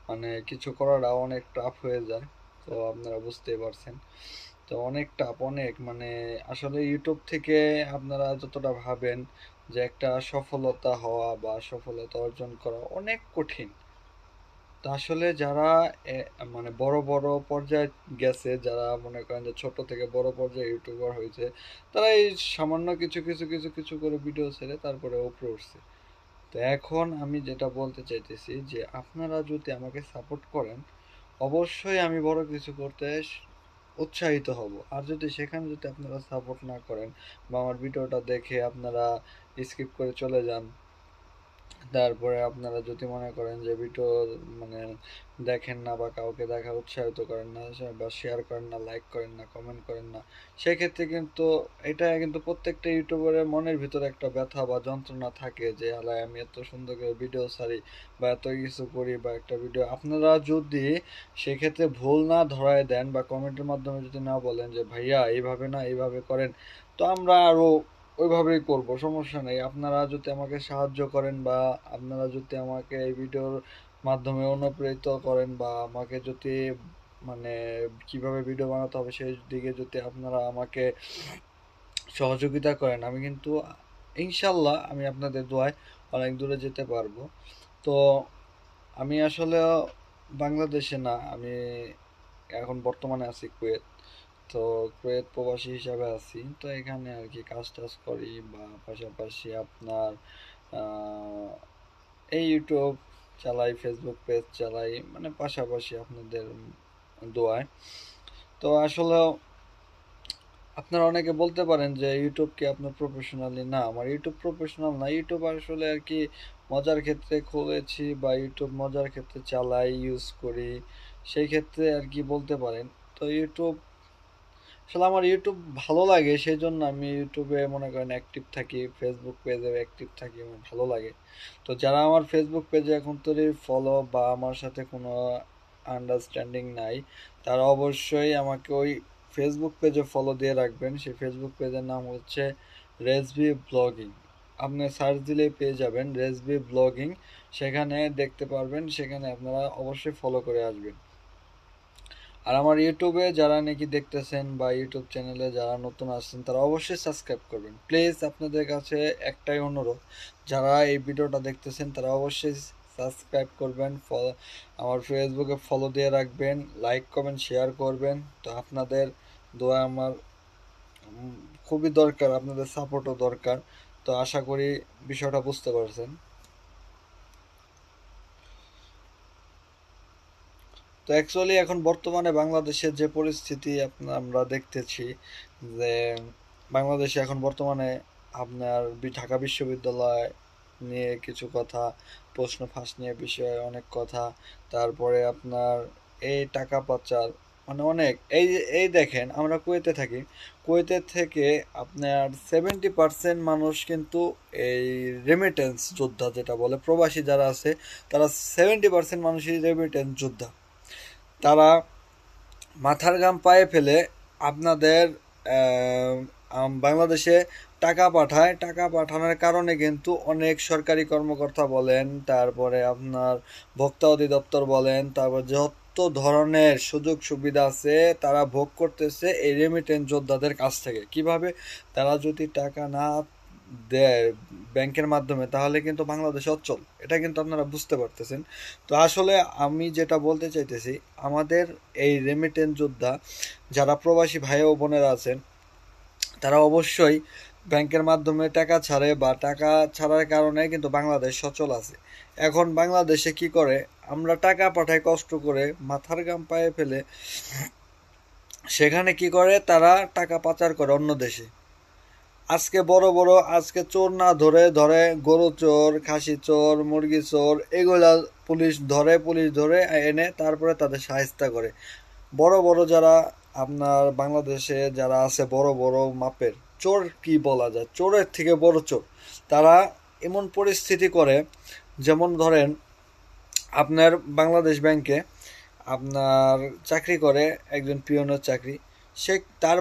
মানে কিছু করাটা অনেক টাফ হয়ে যায়। তো আপনারা বুঝতেই পারছেন, তো অনেক টাফ, অনেক মানে আসলে ইউটিউব থেকে আপনারা যতটা ভাবেন যে একটা সফলতা হওয়া বা সফলতা অর্জন করা অনেক কঠিন। তো আসলে যারা মানে বড় বড় পর্যায়ে গেছে, যারা মনে করেন যে ছোট থেকে বড় পর্যায়ে ইউটিউবার হয়েছে, তারা এই সামান্য কিছু কিছু কিছু কিছু করে ভিডিও ছেড়ে তারপরে উপরে উঠছে। তো এখন আমি যেটা বলতে চাইতেছি যে আপনারা যদি আমাকে সাপোর্ট করেন, অবশ্যই আমি বড় কিছু করতে উৎসাহিত হব। আর যদি সেখানে যদি আপনারা সাপোর্ট না করেন বা আমার ভিডিওটা দেখে আপনারা স্কিপ করে চলে যান, তারপরে আপনারা যদি মনে করেন যে ভিডিও মানে দেখেন না বা কাউকে দেখা উৎসাহিত করেন না বা শেয়ার করেন না, লাইক করেন না, কমেন্ট করেন না, সেক্ষেত্রে কিন্তু এটা কিন্তু প্রত্যেকটা ইউটিউবারের মনের ভিতরে একটা ব্যথা বা যন্ত্রণা থাকে যে আলাই আমি এত সুন্দর করে ভিডিও ছাড়ি বা এত কিছু করি বা একটা ভিডিও আপনারা যদি সেক্ষেত্রে ভুল না ধরায় দেন বা কমেন্টের মাধ্যমে যদি না বলেন যে ভাইয়া এইভাবে না এইভাবে করেন, তো আমরা আরো ওইভাবেই করব, সমস্যা নেই। আপনারা যদি আমাকে সাহায্য করেন বা আপনারা যদি আমাকে এই ভিডিওর মাধ্যমে অনুপ্রেরিত করেন বা আমাকে যদি মানে কিভাবে ভিডিও বানাতে হবে সেই দিকে যদি আপনারা আমাকে সহযোগিতা করেন, আমি কিন্তু ইনশাল্লাহ আমি আপনাদের দোয়ায় অনেক দূরে যেতে পারবো। তো আমি আসলে বাংলাদেশে না, আমি এখন বর্তমানে আছি কুয়েত। তো কুয়েত প্রবাসী হিসাবে আছি, তো এখানে আর কি কাজ টাজ করি, বা পাশাপাশি আপনার আহ, এই ইউটিউব চালাই, ফেসবুক পেজ চালাই, মানে পাশাপাশি আপনাদের দোয়ায়। তো আসলে আপনারা অনেকে বলতে পারেন যে ইউটিউব কি আপনার প্রফেশনালি? না, আমার ইউটিউব প্রফেশনাল না। ইউটিউব আসলে আর কি মজার ক্ষেত্রে খুলেছি, বা ইউটিউব মজার ক্ষেত্রে চালাই, ইউজ করি, সেই ক্ষেত্রে আর কি বলতে পারেন। তো ইউটিউব আসলে আমার ইউটিউব ভালো লাগে, সেই জন্য আমি ইউটিউবে মনে করেন অ্যাক্টিভ থাকি, ফেসবুক পেজে অ্যাক্টিভ থাকি, আমার ভালো লাগে। তো যারা আমার ফেসবুক পেজে এখন তৈরি ফলো বা আমার সাথে কোনো আন্ডারস্ট্যান্ডিং নাই, তারা অবশ্যই আমাকে ওই ফেসবুক পেজে ফলো দিয়ে রাখবেন। সেই ফেসবুক পেজের নাম হচ্ছে রেসবি ব্লগিং। আপনি সার্চ দিলেই পেয়ে যাবেন রেসবি ব্লগিং, সেখানে দেখতে পারবেন, সেখানে আপনারা অবশ্যই ফলো করে আসবেন। আর আমার ইউটিউবে যারা নাকি দেখতেছেন, বা ইউটিউব চ্যানেলে যারা নতুন আসছেন, তারা অবশ্যই সাবস্ক্রাইব করবেন। প্লিজ আপনাদের কাছে একটাই অনুরোধ, যারা এই ভিডিওটা দেখতেছেন তারা অবশ্যই সাবস্ক্রাইব করবেন, আমার ফেসবুকে ফলো দিয়ে রাখবেন, লাইক কমেন্ট শেয়ার করবেন। তো আপনাদের দোয়া আমার উম, খুবই দরকার, আপনাদের সাপোর্টও দরকার। তো আশা করি বিষয়টা বুঝতে পারছেন। তো অ্যাকচুয়ালি এখন বর্তমানে বাংলাদেশের যে পরিস্থিতি আমরা দেখতেছি, যে বাংলাদেশে এখন বর্তমানে আপনার ঢাকা বিশ্ববিদ্যালয় নিয়ে কিছু কথা, প্রশ্ন ফাঁস নিয়ে বিষয়ে অনেক কথা, তারপরে আপনার এই টাকা পাচার, মানে অনেক এই দেখেন, আমরা কুয়েতে থাকি, কুয়েতের থেকে আপনার 70% মানুষ কিন্তু এই রেমিটেন্স যোদ্ধা, যেটা বলে প্রবাসী যারা আছে, তারা 70% মানুষই রেমিটেন্স যোদ্ধা। তারা মাথার ঘাম পায়ে ফেলে আপনাদের বাংলাদেশে টাকা পাঠায়। টাকা পাঠানোর কারণে কিন্তু অনেক সরকারি কর্মকর্তা বলেন, তারপরে আপনার ভোক্তা অধিদপ্তর বলেন, তারপর যত ধরনের সুযোগ সুবিধা আছে তারা ভোগ করতেছে এই রেমিটেন্স যোদ্ধাদের কাছ থেকে। কিভাবে? তারা যদি টাকা না দেয় ব্যাংকের মাধ্যমে, তাহলে কিন্তু বাংলাদেশ অচল। এটা কিন্তু আপনারা বুঝতে পারতেছেন। তো আসলে আমি যেটা বলতে চাইতেছি, আমাদের এই রেমিটেন্স যোদ্ধা যারা প্রবাসী ভাই ও বোনেরা আছেন, তারা অবশ্যই ব্যাংকের মাধ্যমে টাকা ছাড়ে, বা টাকা ছাড়ার কারণে কিন্তু বাংলাদেশ সচল আছে। এখন বাংলাদেশে কি করে, আমরা টাকা পাঠাই কষ্ট করে, মাথার ঘাম পায়ে ফেলে, সেখানে কি করে তারা টাকা পাচার করে অন্য দেশে। আজকে বড় বড়, আজকে চোর না ধরে ধরে গরু চোর, খাসি চোর, মুরগি চোর, এগুলা পুলিশ ধরে এনে তারপরে তাদের শায়েস্তা করে। বড় বড় যারা আপনার বাংলাদেশে যারা আছে, বড় বড় মাপের চোর, কি বলা যায়, চোরের থেকে বড় চোর, তারা এমন পরিস্থিতি করে, যেমন ধরেন আপনার বাংলাদেশ ব্যাংকে আপনার চাকরি করে একজন পিয়নের চাকরি, সে তার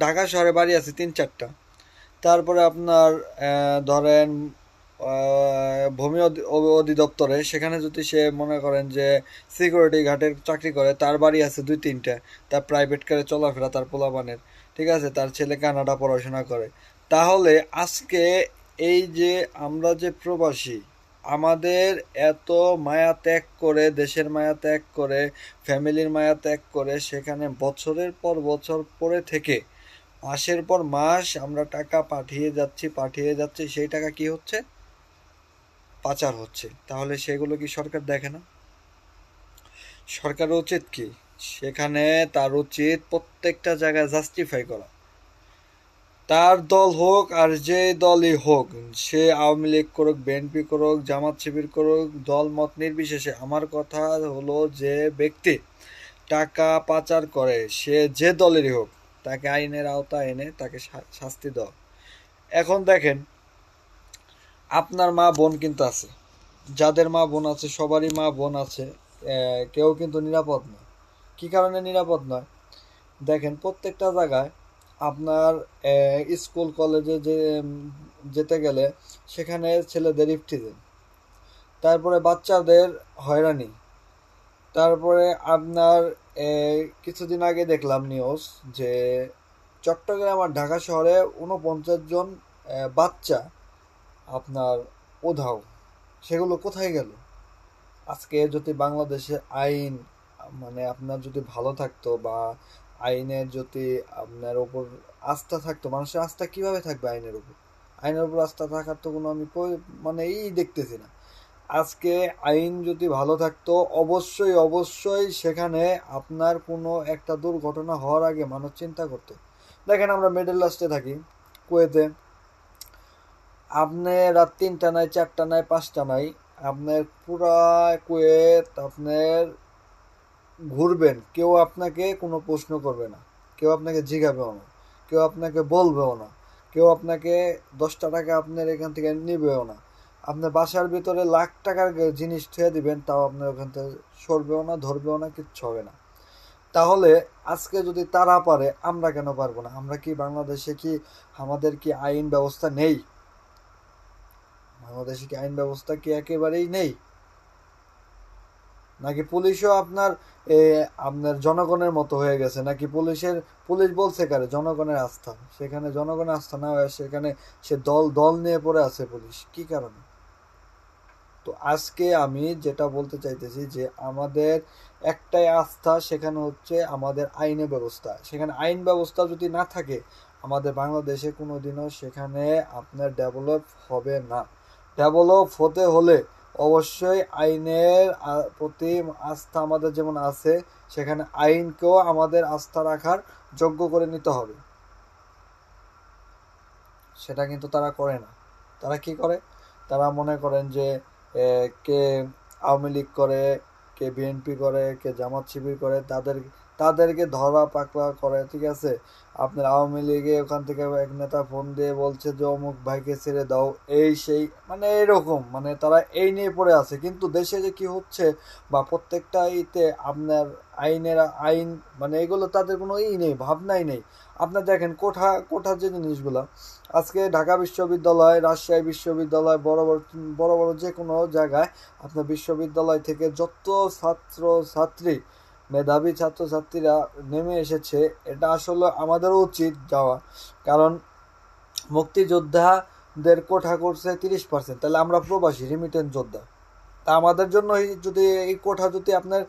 ঢাকা শহরে বাড়ি আছে 3-4টা। তারপরে আপনার ধরেন ভূমি অধিদপ্তরে, সেখানে যদি সে মনে করেন যে সিকিউরিটি গার্ডের চাকরি করে, তার বাড়ি আছে 2-3টা, তার প্রাইভেট কারে চলাফেরা তার পোলাপানের, ঠিক আছে, তার ছেলে কানাডা পড়াশোনা করে। তাহলে আজকে এই যে আমরা যে প্রবাসী, আমাদের এত মায়া ত্যাগ করে, দেশের মায়া ত্যাগ করে, ফ্যামিলির মায়া ত্যাগ করে, সেখানে বছরের পর বছর পরে থেকে মাসের পর মাস আমরা টাকা পাঠিয়ে যাচ্ছি, সেই টাকা কি হচ্ছে? পাচার হচ্ছে। তাহলে সেগুলো কি সরকার দেখে না? সরকারের উচিত কি, সেখানে তার উচিত প্রত্যেকটা জায়গায় জাস্টিফাই করা। তার দল হোক আর যে দলই হোক, সে আওয়ামী লীগ করুক, বিএনপি করুক, জামাত শিবির করুক, দল মত নির্বিশেষে, আমার কথা হলো যে ব্যক্তি টাকা পাচার করে, সে যে দলেরই হোক, তাকে আইনের আওতায় এনে তাকে শাস্তি দেওয়া। এখন দেখেন, আপনার মা বোন কিন্তু আছে, যাদের মা বোন আছে সবারই মা বোন আছে, কেউ কিন্তু নিরাপদ নয়। কি কারণে নিরাপদ নয়? দেখেন, প্রত্যেকটা জায়গায় আপনার স্কুল কলেজে যেতে গেলে সেখানে ছেলেদের ইফটিজিং, তারপরে বাচ্চাদের হয়রানি, তারপরে আপনার কিছুদিন আগে দেখলাম নিউজ যে চট্টগ্রাম আর ঢাকা শহরে 49 জন বাচ্চা আপনার উধাও। সেগুলো কোথায় গেল? আজকে যদি বাংলাদেশের আইন মানে আপনার যদি ভালো থাকতো বা আইনের যদি আপনার ওপর আস্থা থাকতো, মানুষের আস্থা কিভাবে থাকবে আইনের উপর? আইনের উপর আস্থা থাকার তো কোনো আমি মানে দেখতেছি না। আজকে আইন যদি ভালো থাকতো, অবশ্যই অবশ্যই সেখানে আপনার কোনো একটা দুর্ঘটনা হওয়ার আগে মানুষ চিন্তা করতো। দেখেন আমরা মিডল লাস্টে থাকি, কুয়েতে। আপনি রাত 3টা নাই, 4টা নাই, 5টা নাই, আপনার পুরা কুয়েত আপনার ঘুরবেন, কেউ আপনাকে কোনো প্রশ্ন করবে না, কেউ আপনাকে জিজ্ঞাবেও না, কেউ আপনাকে বলবেও না, কেউ আপনাকে 10টা টাকা আপনার এখান থেকে নিবেও না। আপনার বাসার ভিতরে লাখ টাকার জিনিস থুয়ে দিবেন, তাও আপনার ওখান থেকে সরবেও না, ধরবেও না, কিচ্ছু হবে না। তাহলে আজকে যদি তারা পারে, আমরা কেন পারবো না? আমরা কি বাংলাদেশে কি, আমাদের কি আইন ব্যবস্থা নেই? বাংলাদেশে কি আইন ব্যবস্থা কি একেবারেই নেই? নাকি পুলিশও আপনার আপনার জনগণের মতো হয়ে গেছে? নাকি পুলিশ বলছে কারে জনগণের আস্থা, সেখানে জনগণের আস্থা না হয়ে সেখানে সে দল দল নিয়ে পড়ে আছে পুলিশ, কি কারণে? তো আজকে আমি যেটা বলতে চাইতেছি যে আমাদের একটাই আস্থা, সেখানে হচ্ছে আমাদের আইনের ব্যবস্থা। সেখানে আইন ব্যবস্থা যদি না থাকে, আমাদের বাংলাদেশে কোনোদিনও সেখানে আপনার ডেভেলপ হবে না। ডেভেলপ হতে হলে অবশ্যই আইনের প্রতি আস্থা আমাদের যেমন আছে, সেখানে আইনকেও আমাদের আস্থা রাখার যোগ্য করে নিতে হবে। সেটা কিন্তু তারা করে না। তারা কি করে? তারা মনে করেন যে কে আওয়ামী লীগ করে, কে বিএনপি করে, কে জামাত শিবির করে, তাদেরকে ধরা পাকড়া করে, ঠিক আছে? আপনার আওয়ামী লীগে ওখান থেকে এক নেতা ফোন দিয়ে বলছে যে অমুক ভাইকে ছেড়ে দাও, এই সেই, মানে এরকম, মানে তারা এই নিয়ে পড়ে আছে। কিন্তু দেশে যে কি হচ্ছে বা প্রত্যেকটা ইতে আপনার আইন, মানে এগুলো তাদের কোনো নেই, ভাবনাই নেই। আপনার দেখেন কোঠার যে জিনিসগুলা, আজকে ঢাকা বিশ্ববিদ্যালয়, রাজশাহী বিশ্ববিদ্যালয়, বড় বড় বড় বড় যে কোনো জায়গায় আপনার বিশ্ববিদ্যালয় থেকে যত ছাত্রী, মেধাবী ছাত্রছাত্রীরা নেমে এসেছে, এটা আসলে আমাদেরও উচিত যাওয়া। কারণ মুক্তিযোদ্ধাদের কোঠা করছে 30%, তাহলে আমরা প্রবাসী রিমিটেন্স যোদ্ধা। তা আমাদের জন্য যদি এই কোঠা যদি আপনার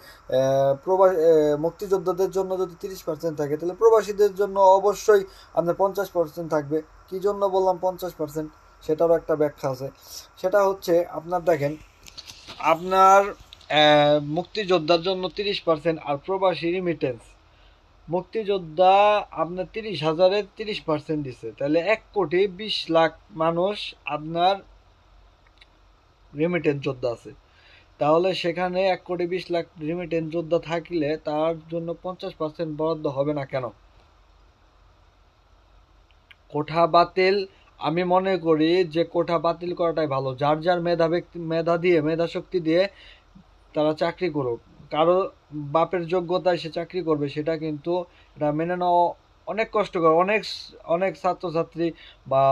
মুক্তিযোদ্ধাদের জন্য যদি 30% থাকে, তাহলে প্রবাসীদের জন্য অবশ্যই আপনার 50% থাকবে। কি জন্য বললাম 50%? সেটারও একটা ব্যাখ্যা আছে। সেটা হচ্ছে আপনার দেখেন, আপনার মুক্তিযোদ্ধার জন্য 30% আর প্রবাসী রিমিটেন্স, মুক্তিযোদ্ধা আপনার 30,000-এর 30% দিছে, তাহলে 1,20,00,000 মানুষ আপনার রিমিটেন্স যোদ্ধা আছে। তাহলে সেখানে 1,20,00,000 রিমিটেন্স যোদ্ধা থাকলে তার জন্য 50% বরাদ্দ হবে না কেন? কোঠা বাতিল, আমি মনে করি যে কোঠা বাতিল করাটাই ভালো। যার যার মেধা শক্তি দিয়ে তারা চাকরি করুক। কারো বাপের যোগ্যতায় সে চাকরি করবে, সেটা কিন্তু এটা মেনে নেওয়া অনেক কষ্টকর। অনেক অনেক ছাত্রছাত্রী বা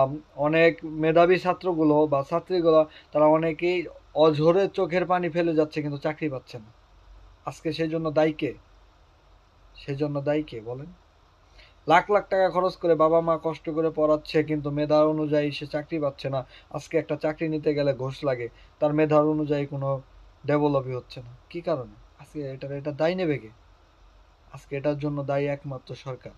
অনেক মেধাবী ছাত্রগুলো বা ছাত্রীগুলো, তারা অনেকেই অঝরে চোখের পানি ফেলে যাচ্ছে কিন্তু চাকরি পাচ্ছে না। আজকে সেই জন্য দায়ী কে বলেন? লাখ লাখ টাকা খরচ করে বাবা মা কষ্ট করে পড়াচ্ছে, কিন্তু মেধা অনুযায়ী সে চাকরি পাচ্ছে না। আজকে একটা চাকরি নিতে গেলে ঘুষ লাগে, তার মেধা অনুযায়ী কোনো ডেভেলপই হচ্ছে না। কি কারণে? আজকে এটা দায়ী নেবে কে? আজকে এটার জন্য দায়ী একমাত্র সরকার।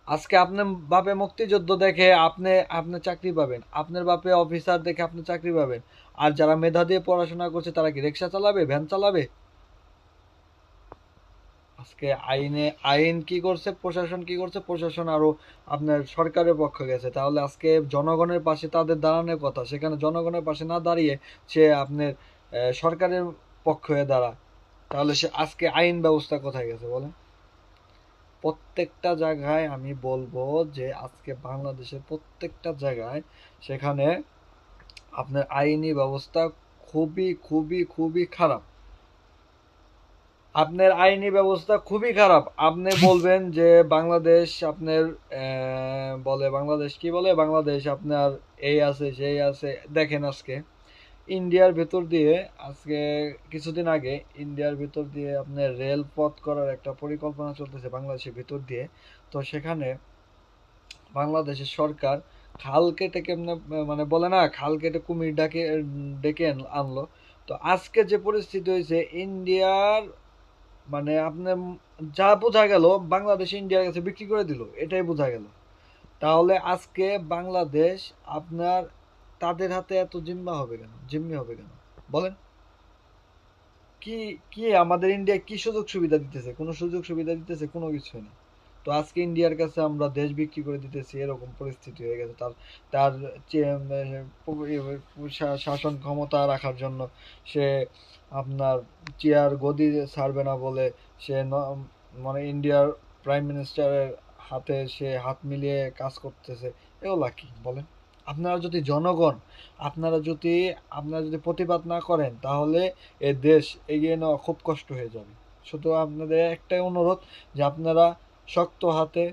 আজকে আপনার বাপে মুক্তিযুদ্ধ দেখে আপনি চাকরি পাবেন, আপনার বাপে অফিসার দেখে আপনি চাকরি পাবেন। আর যারা মেধা দিয়ে পড়াশোনা করছে, তারা কি রিক্সা চালাবে, ভ্যান চালাবে? আজকে আইন কি করছে, প্রশাসন কি করছে? প্রশাসন আরো আপনার সরকারের পক্ষে গেছে। তাহলে আজকে জনগণের পাশে তাদের দাঁড়ানোর কথা, সেখানে জনগণের পাশে না দাঁড়িয়ে সে আপনার সরকারের পক্ষ হয়ে দাঁড়ায়। তাহলে সে আজকে আইন ব্যবস্থা কোথায় গেছে বলেন? প্রত্যেকটা জায়গায় আমি বলবো যে আজকে বাংলাদেশের প্রত্যেকটা জায়গায় সেখানে আপনার আইনি ব্যবস্থা খুবই খুবই খুবই খারাপ। আপনার আইনি ব্যবস্থা খুবই খারাপ। আপনি বলবেন যে বাংলাদেশ আপনার বাংলাদেশ কি বলে, বাংলাদেশ আপনার এই আছে সেই আছে। দেখেন আজকে ইন্ডিয়ার ভেতর দিয়ে, আজকে কিছুদিন আগে ইন্ডিয়ার ভেতর দিয়ে আপনার রেলপথ করার একটা পরিকল্পনা চলতেছে বাংলাদেশের ভেতর দিয়ে। তো সেখানে বাংলাদেশের সরকার খাল কেটে কেমনে, মানে বলে না, খাল কেটে কুমির ডেকে আনলো। তো আজকে যে পরিস্থিতি হয়েছে ইন্ডিয়ার, মানে আপনার যা বোঝা গেল বাংলাদেশ ইন্ডিয়ার কাছে বিক্রি করে দিল, এটাই বোঝা গেল। তাহলে আজকে বাংলাদেশ আপনার তাদের হাতে এত জিম্মি হবে কেন বলেন? কি কি আমাদের ইন্ডিয়া কি সুযোগ সুবিধা দিতেছে? কোনো সুযোগ সুবিধা দিতেছে? কোনো কিছুই না। তো আজকে ইন্ডিয়ার কাছে আমরা দেশ বিক্রি করে দিতেছি, এরকম পরিস্থিতি হয়ে গেছে। তার তার শাসন ক্ষমতা রাখার জন্য সে আপনার চেয়ার গদি ছাড়বে না বলে সে মানে ইন্ডিয়ার প্রাইম মিনিস্টারের হাতে সে হাত মিলিয়ে কাজ করতেছে। এগুলা কি বলেন? আপনারা যদি জনগণ আপনারা যদি প্রতিবাদ না করেন তাহলে এ দেশ এগিয়ে নেওয়া খুব কষ্ট হয়ে যাবে। শুধু আপনাদের একটাই অনুরোধ যে আপনারা শক্ত হাতে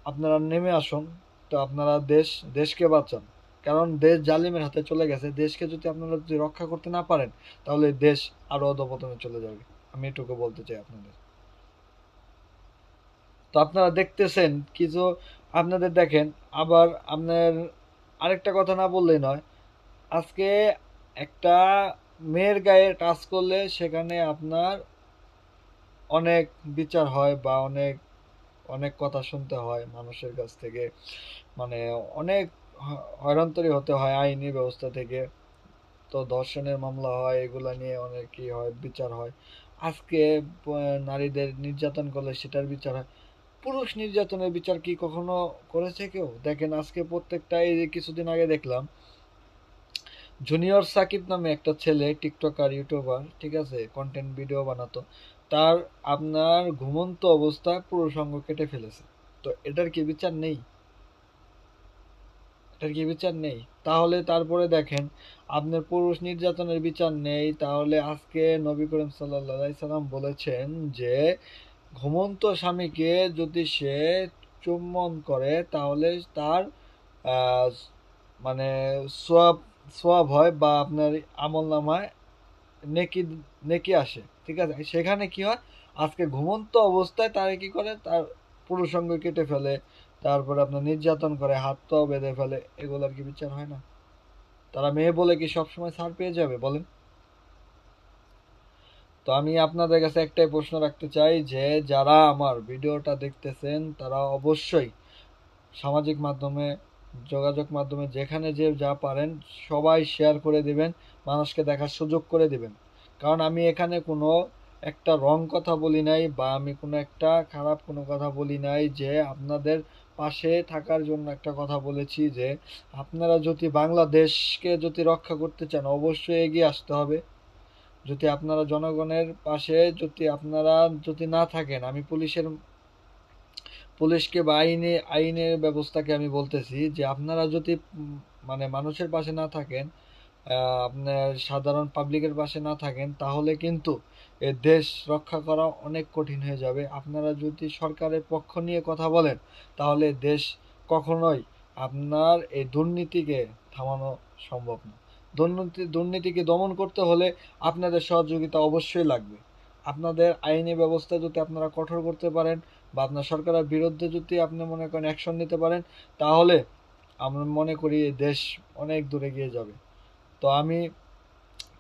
আপনারা নেমে আসুন। তো আপনারা দেশকে বাঁচান। কারণ দেশ জালিমের হাতে চলে গেছে। দেশকে আপনারা যদি রক্ষা করতে না পারেন তাহলে দেশ আরো অধঃপতনে চলে যাবে। আমি এটুকু বলতে চাই আপনাদের। তো আপনারা দেখতেছেন কিছু, আপনাদের দেখেন আবার আপনার আরেকটা কথা না বললেই নয়। আজকে একটা মেয়ের গায়ে টাচ করলে সেখানে আপনার অনেক বিচার হয় বা অনেক অনেক কথা শুনতে হয় মানুষের কাছ থেকে, মানে অনেক হয়রান্তরি হতে হয় আইনি ব্যবস্থা থেকে। তো ধর্ষণের মামলা হয়, এগুলা নিয়ে অনেক কি হয়, বিচার হয়। আজকে নারীদের নির্যাতন করলে সেটার বিচার হয়। পুরুষ নির্যাতনের বিচার কি কখনো করেছে কেউ? দেখেন আজকে প্রত্যেকটা, এই যে কিছুদিন আগে দেখলাম জুনিয়র সাকিব নামে একটা ছেলে, টিকটকার, ইউটিউবার, ঠিক আছে, কন্টেন্ট ভিডিও বানাতো, তার আপনার ঘুমন্ত অবস্থায় পুরো সঙ্গ কেটে ফেলেছে। তো এটার কি বিচার নেই? এটার কি বিচার নেই? তাহলে তারপরে দেখেন আপনার পুরুষ নির্যাতনের বিচার নেই, তাহলে আজকে নবী করিম সাল্লাল্লাহু আলাইহি সাল্লাম বলেছেন যে ঘুমন্ত স্বামীকে যদি সে চুম্বন করে তাহলে তার আহ, মানে সোয়াব সোয়াব হয় বা আপনার আমল নামায় নেকি নেকি আসে, ঠিক আছে। সেখানে কি হয়, আজকে ঘুমন্ত অবস্থায় তারা কি করে, তার পুরুষাঙ্গ কেটে ফেলে, তারপরে আপনার নির্যাতন করে, হাত পাও বেঁধে ফেলে, এগুলার কি বিচার হয় না? তারা মেয়ে বলে কি সবসময় ছাড় পেয়ে যাবে বলেন? তো আমি আপনাদের কাছে একটাই প্রশ্ন রাখতে চাই যে যারা আমার ভিডিওটা দেখতেছেন তারা অবশ্যই সামাজিক মাধ্যমে, যোগাযোগ মাধ্যমে যেখানে যে যা পারেন সবাই শেয়ার করে দিবেন, মানুষকে দেখার সুযোগ করে দিবেন। কারণ আমি এখানে কোনো একটা রং কথা বলি নাই বা আমি কোনো একটা খারাপ কোনো কথা বলি নাই, যে আপনাদের পাশে থাকার জন্য একটা কথা বলেছি যে আপনারা যদি বাংলাদেশকে যদি রক্ষা করতে চান অবশ্যই এগিয়ে আসতে হবে। যদি আপনারা জনগণের পাশে যদি আপনারা যদি না থাকেন, আমি পুলিশকে বা আইনের ব্যবস্থাকে আমি বলতেছি যে আপনারা যদি মানে মানুষের পাশে না থাকেন, আপনার সাধারণ পাবলিকের পাশে না থাকেন, তাহলে কিন্তু এ দেশ রক্ষা করা অনেক কঠিন হয়ে যাবে। আপনারা যদি সরকারের পক্ষ নিয়ে কথা বলেন তাহলে দেশ কখনোই আপনার এই দুর্নীতিকে থামানো সম্ভব না। দুর্নীতিকে দমন করতে হলে আপনাদের সহযোগিতা অবশ্যই লাগবে। আপনাদের আইনি ব্যবস্থা যদি আপনারা কঠোর করতে পারেন বা আপনার সরকারের বিরুদ্ধে যদি আপনি মনে করেন অ্যাকশন নিতে পারেন, তাহলে আমরা মনে করি এই দেশ অনেক দূরে এগিয়ে যাবে। তো আমি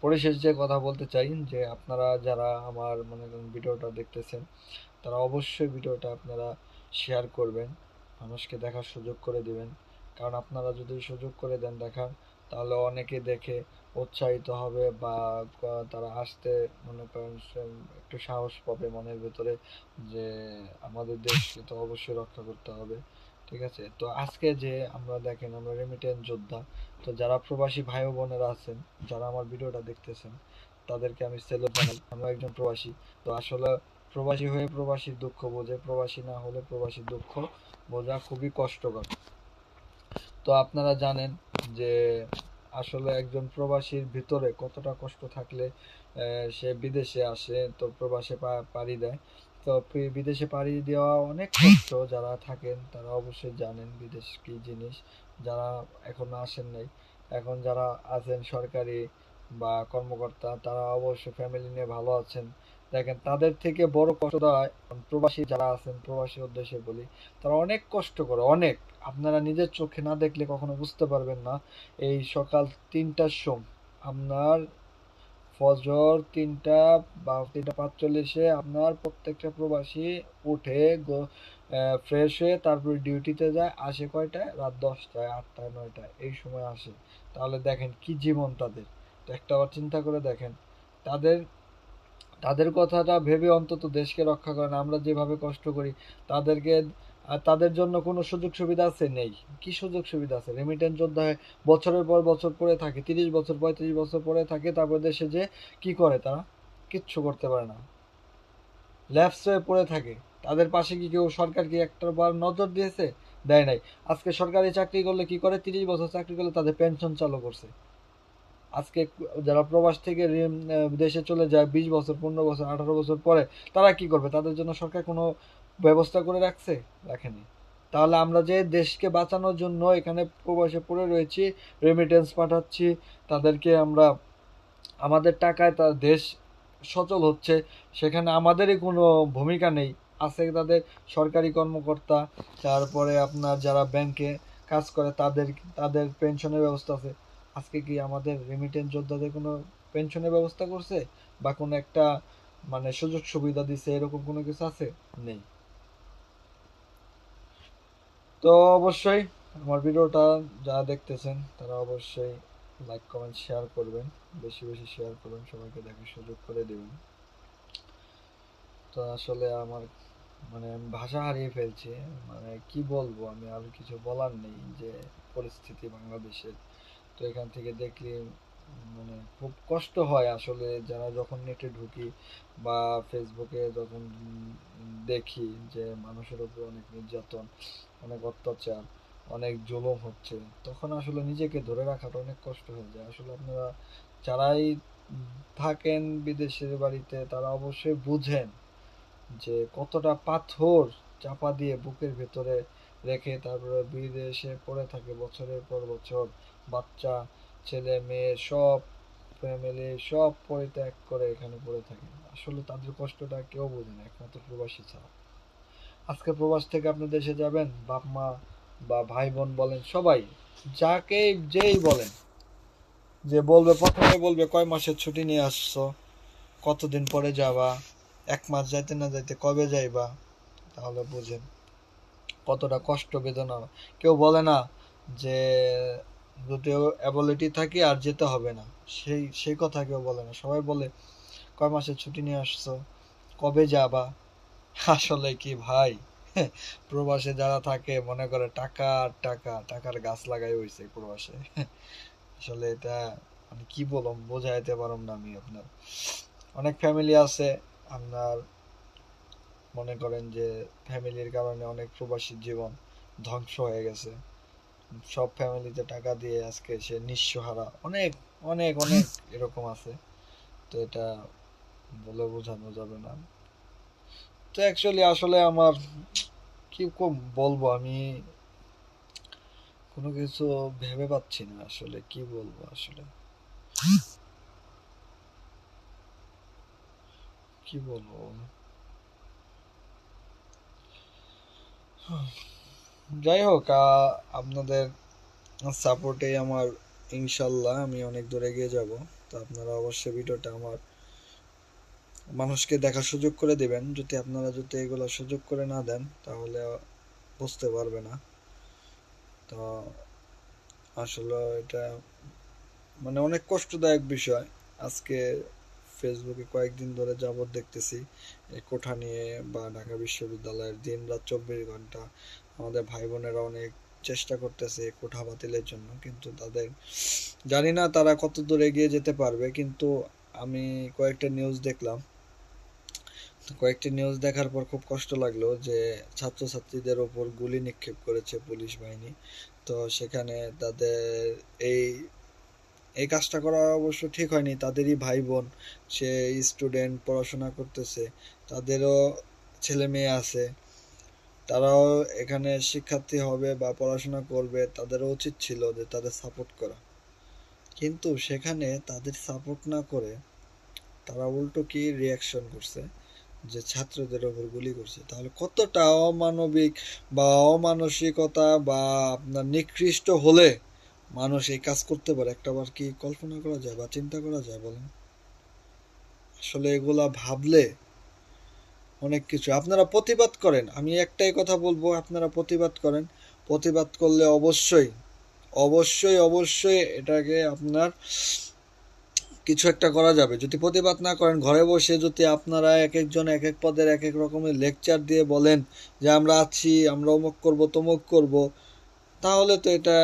পরিশেষ যে কথা বলতে চাই যে আপনারা যারা আমার মনে করেন ভিডিওটা দেখতেছেন তারা অবশ্যই ভিডিওটা আপনারা শেয়ার করবেন, মানুষকে দেখার সুযোগ করে দিবেন। কারণ আপনারা যদি সুযোগ করে দেন দেখার, তাহলে অনেকে দেখে উৎসাহিত হবে বা তারা আসতে মনে করেন একটু সাহস পাবে মনের ভেতরে যে আমাদের দেশকে তো অবশ্যই রক্ষা করতে হবে, ঠিক আছে। তো আজকে যে আমরা দেখেন আমরা রেমিটেন্স যোদ্ধা, তো যারা প্রবাসী ভাই ও বোনেরা আছেন, যারা আমার ভিডিওটা দেখতেছেন, তাদেরকে আমি সেলুট জানাই। আমি একজন প্রবাসী। তো আসলে প্রবাসী হয়ে প্রবাসীর দুঃখ বোঝে, প্রবাসী না হলে প্রবাসীর দুঃখ বোঝা খুবই কষ্টকর। তো আপনারা জানেন যে আসলে একজন প্রবাসীর ভিতরে কতটা কষ্ট থাকলে সে বিদেশে আসে, তো প্রবাসে পাড়ি দেয়। তো বিদেশে পাড়ি দেওয়া অনেক কষ্ট, যারা থাকেন তারা অবশ্যই জানেন বিদেশ কি জিনিস। যারা এখনো আসেন নাই, এখন যারা আছেন সরকারি বা কর্মকর্তা, তারা অবশ্যই ফ্যামিলি নিয়ে ভালো আছেন। দেখেন তাদের থেকে বড় কষ্ট হয় প্রবাসী যারা আছেন, প্রবাসী উদ্দেশ্যে বলি, তারা অনেক কষ্ট করে, অনেক। আপনারা নিজের চোখে না দেখলে কখনো বুঝতে পারবেন না। এই সকাল 3টার সময় আপনার ফজর 3টা বা 3:45 আপনার প্রত্যেকটা প্রবাসী উঠে ফ্রেশ হয়ে তারপরে ডিউটিতে যায়, আসে কয়টায়? রাত 10টায়, 8টায়, 9টায়, এই সময় আসে। তাহলে দেখেন কি জীবন তাদের। তো একটা বার চিন্তা করে দেখেন, তাদের তাদের কথাটা ভেবে অন্তত দেশকে রক্ষা করেন। আমরা যেভাবে কষ্ট করি তাদেরকে, তাদের জন্য কোনো সুযোগ সুবিধা আছে? নেই। কি সুযোগ সুবিধা আছে? রেমিটেন্স যোদ্ধা হয়ে বছরের পর বছর পড়ে থাকে, 30 বছর 35 বছর পড়ে থাকে, তারপর দেশে যে কি করে? তারা কিচ্ছু করতে পারে না, ল্যাপস হয়ে পড়ে থাকে। তাদের পাশে কি কেউ, সরকার কি একটা বার নজর দিয়েছে? দেয় নাই। আজকে সরকারি চাকরি করলে কি করে? 30 বছর চাকরি করলে তাদের পেনশন চালু করছে। আজকে যারা প্রবাস থেকে দেশে চলে যায় 20 বছর, 15 বছর, 18 বছর পরে, তারা কি করবে? তাদের জন্য সরকার কোনো ব্যবস্থা করে রাখছে? রাখেনি। তাহলে আমরা যে দেশকে বাঁচানোর জন্য এখানে প্রবাসে পড়ে রয়েছি, রেমিটেন্স পাঠাচ্ছি, তাদেরকে আমরা, আমাদের টাকায় তার দেশ সচল হচ্ছে, সেখানে আমাদেরই কোনো ভূমিকা নেই। আছে তাদের সরকারি কর্মকর্তা, তারপরে আপনার যারা ব্যাংকে কাজ করে তাদের তাদের পেনশনের ব্যবস্থা আছে। আজকে কি আমাদের রেমিটেন্স যোদ্ধাদের কোনো পেনশনের ব্যবস্থা করছে? বা কোনো একটা মানে সুযোগ সুবিধা দিছে, এরকম কোনো কিছু আছে? নেই। তো অবশ্যই আমার ভিডিওটা যারা দেখতেছেন তারা অবশ্যই লাইক কমেন্ট শেয়ার করবেন, বেশি বেশি শেয়ার করবেন, সবাইকে দেখার সুযোগ করে দেবেন। তো আসলে আমার মানে আমি ভাষা হারিয়ে ফেলছি, মানে কি বলবো, আমি আর কিছু বলার নেই যে পরিস্থিতি বাংলাদেশের। তো এখান থেকে দেখলে মানে খুব কষ্ট হয় আসলে, যারা যখন নেটে ঢুকি বা ফেসবুকে যখন দেখি যে মানুষের উপর অনেক নির্যাতন, অনেক অত্যাচার, অনেক জুলুম হচ্ছে, তখন আসলে নিজেকে ধরে রাখাটা অনেক কষ্ট হয়ে যায়। আসলে আপনারা যারাই থাকেন বিদেশের বাড়িতে তারা অবশ্যই বুঝেন যে কতটা পাথর চাপা দিয়ে বুকের ভেতরে রেখে তারপরে বিদেশে পড়ে থাকে বছরের পর বছর, বাচ্চা, ছেলে মেয়ে সব, ফ্যামিলি সব পরিত্যাগ করে এখানে পড়ে থাকে। আসলে তাদের কষ্টটা কেউ বোঝে না, একমাত্র প্রবাসী ছাড়া। আজকে প্রবাস থেকে আপনি দেশে যাবেন, বাপ মা বা ভাই বোন বলেন, সবাই যাকে যেই বলেন, যে বলবে, প্রথমে বলবে কয় মাসের ছুটি নিয়ে আসছো, কতদিন পরে যাবা, 1 মাস যাইতে না যাইতে কবে যাইবা। তাহলে বুঝেন কতটা কষ্ট বেদনা। কেউ বলে না যে যদি অ্যাবিলিটি থাকে আর যেতে হবে না, সেই কথা কেউ বলে না। সবাই বলে কয় মাসের ছুটি নিয়ে আসছো, কবে যাবা। আসলে কি ভাই, প্রবাসে যারা থাকে মনে করে টাকা আর টাকা, টাকার গাছ লাগাই হয়েছে প্রবাসে। আসলে এটা মানে কি বললাম, বোঝাইতে পারলাম না আমি আপনার। অনেক ফ্যামিলি আছে আপনার, মনে করেন যে ফ্যামিলির কারণে অনেক প্রবাসীর জীবন ধ্বংস হয়ে গেছে। সব ফ্যামিলিতে টাকা দিয়ে আজকে সে নিঃস্বহারা, অনেক অনেক অনেক এরকম আছে। তো এটা বলে বোঝানো যাবে না। তো অ্যাকচুয়ালি আসলে আমার কি বলবো, আমি কোনো কিছু ভেবে পাচ্ছি না আসলে কি বলবো আসলে, কি বলবো। যাই হোক, আপনাদের সাপোর্টে আমার ইনশাল্লাহ আমি অনেক দূর এগিয়ে যাব। তো আপনারা অবশ্যই ভিডিওটা আমার মানুষকে দেখার সুযোগ করে দিবেন। যদি আপনারা যদি এগুলো সুযোগ করে না দেন তাহলে বুঝতে পারবে না। তো আসলে এটা মানে অনেক কষ্টদায়ক বিষয়। আজকে ফেসবুকে কয়েকদিন ধরে যাবত দেখতেছি এই কোঠা নিয়ে বা ঢাকা বিশ্ববিদ্যালয়ের দিন রাত 24 ঘন্টা আমাদের ভাই বোনেরা অনেক চেষ্টা করতেছে কোঠা বাতিলের জন্য, কিন্তু তাদের জানি না তারা কত দূর এগিয়ে যেতে পারবে। কিন্তু আমি কয়েকটা নিউজ দেখলাম, কয়েকটি নিউজ দেখার পর খুব কষ্ট লাগলো যে ছাত্রছাত্রীদের ওপর গুলি নিক্ষেপ করেছে পুলিশ বাহিনী। তো সেখানে তাদের এই এই কাজটা করা অবশ্য ঠিক হয়নি। তাদেরই ভাই বোন, সে স্টুডেন্ট, পড়াশোনা করতেছে, তাদেরও ছেলে মেয়ে আছে, তারাও এখানে শিক্ষার্থী হবে বা পড়াশোনা করবে, তাদেরও উচিত ছিল যে তাদের সাপোর্ট করা। কিন্তু সেখানে তাদের সাপোর্ট না করে তারা উল্টো কি রিয়াকশন করছে, যে ছাত্রদের ওপর গুলি করছে। তাহলে কতটা অমানবিক বা অমানসিকতা বা আপনার নিকৃষ্ট হলে মানুষ এই কাজ করতে পারে, একটাবার কি কল্পনা করা যায় বা চিন্তা করা যায় বলেন? আসলে এগুলা ভাবলে অনেক কিছু। আপনারা প্রতিবাদ করেন, আমি একটাই কথা বলবো, আপনারা প্রতিবাদ করেন। প্রতিবাদ করলে অবশ্যই অবশ্যই অবশ্যই এটাকে আপনার কিছু একটা করা যাবে। যদি প্রতিবাদ না করেন, ঘরে বসে যদি আপনারা এক একজন এক এক পদের এক এক রকমের লেকচার দিয়ে বলেন যে আমরা আছি, আমরা অমুক করব তমুক করব, তাহলে তো এটা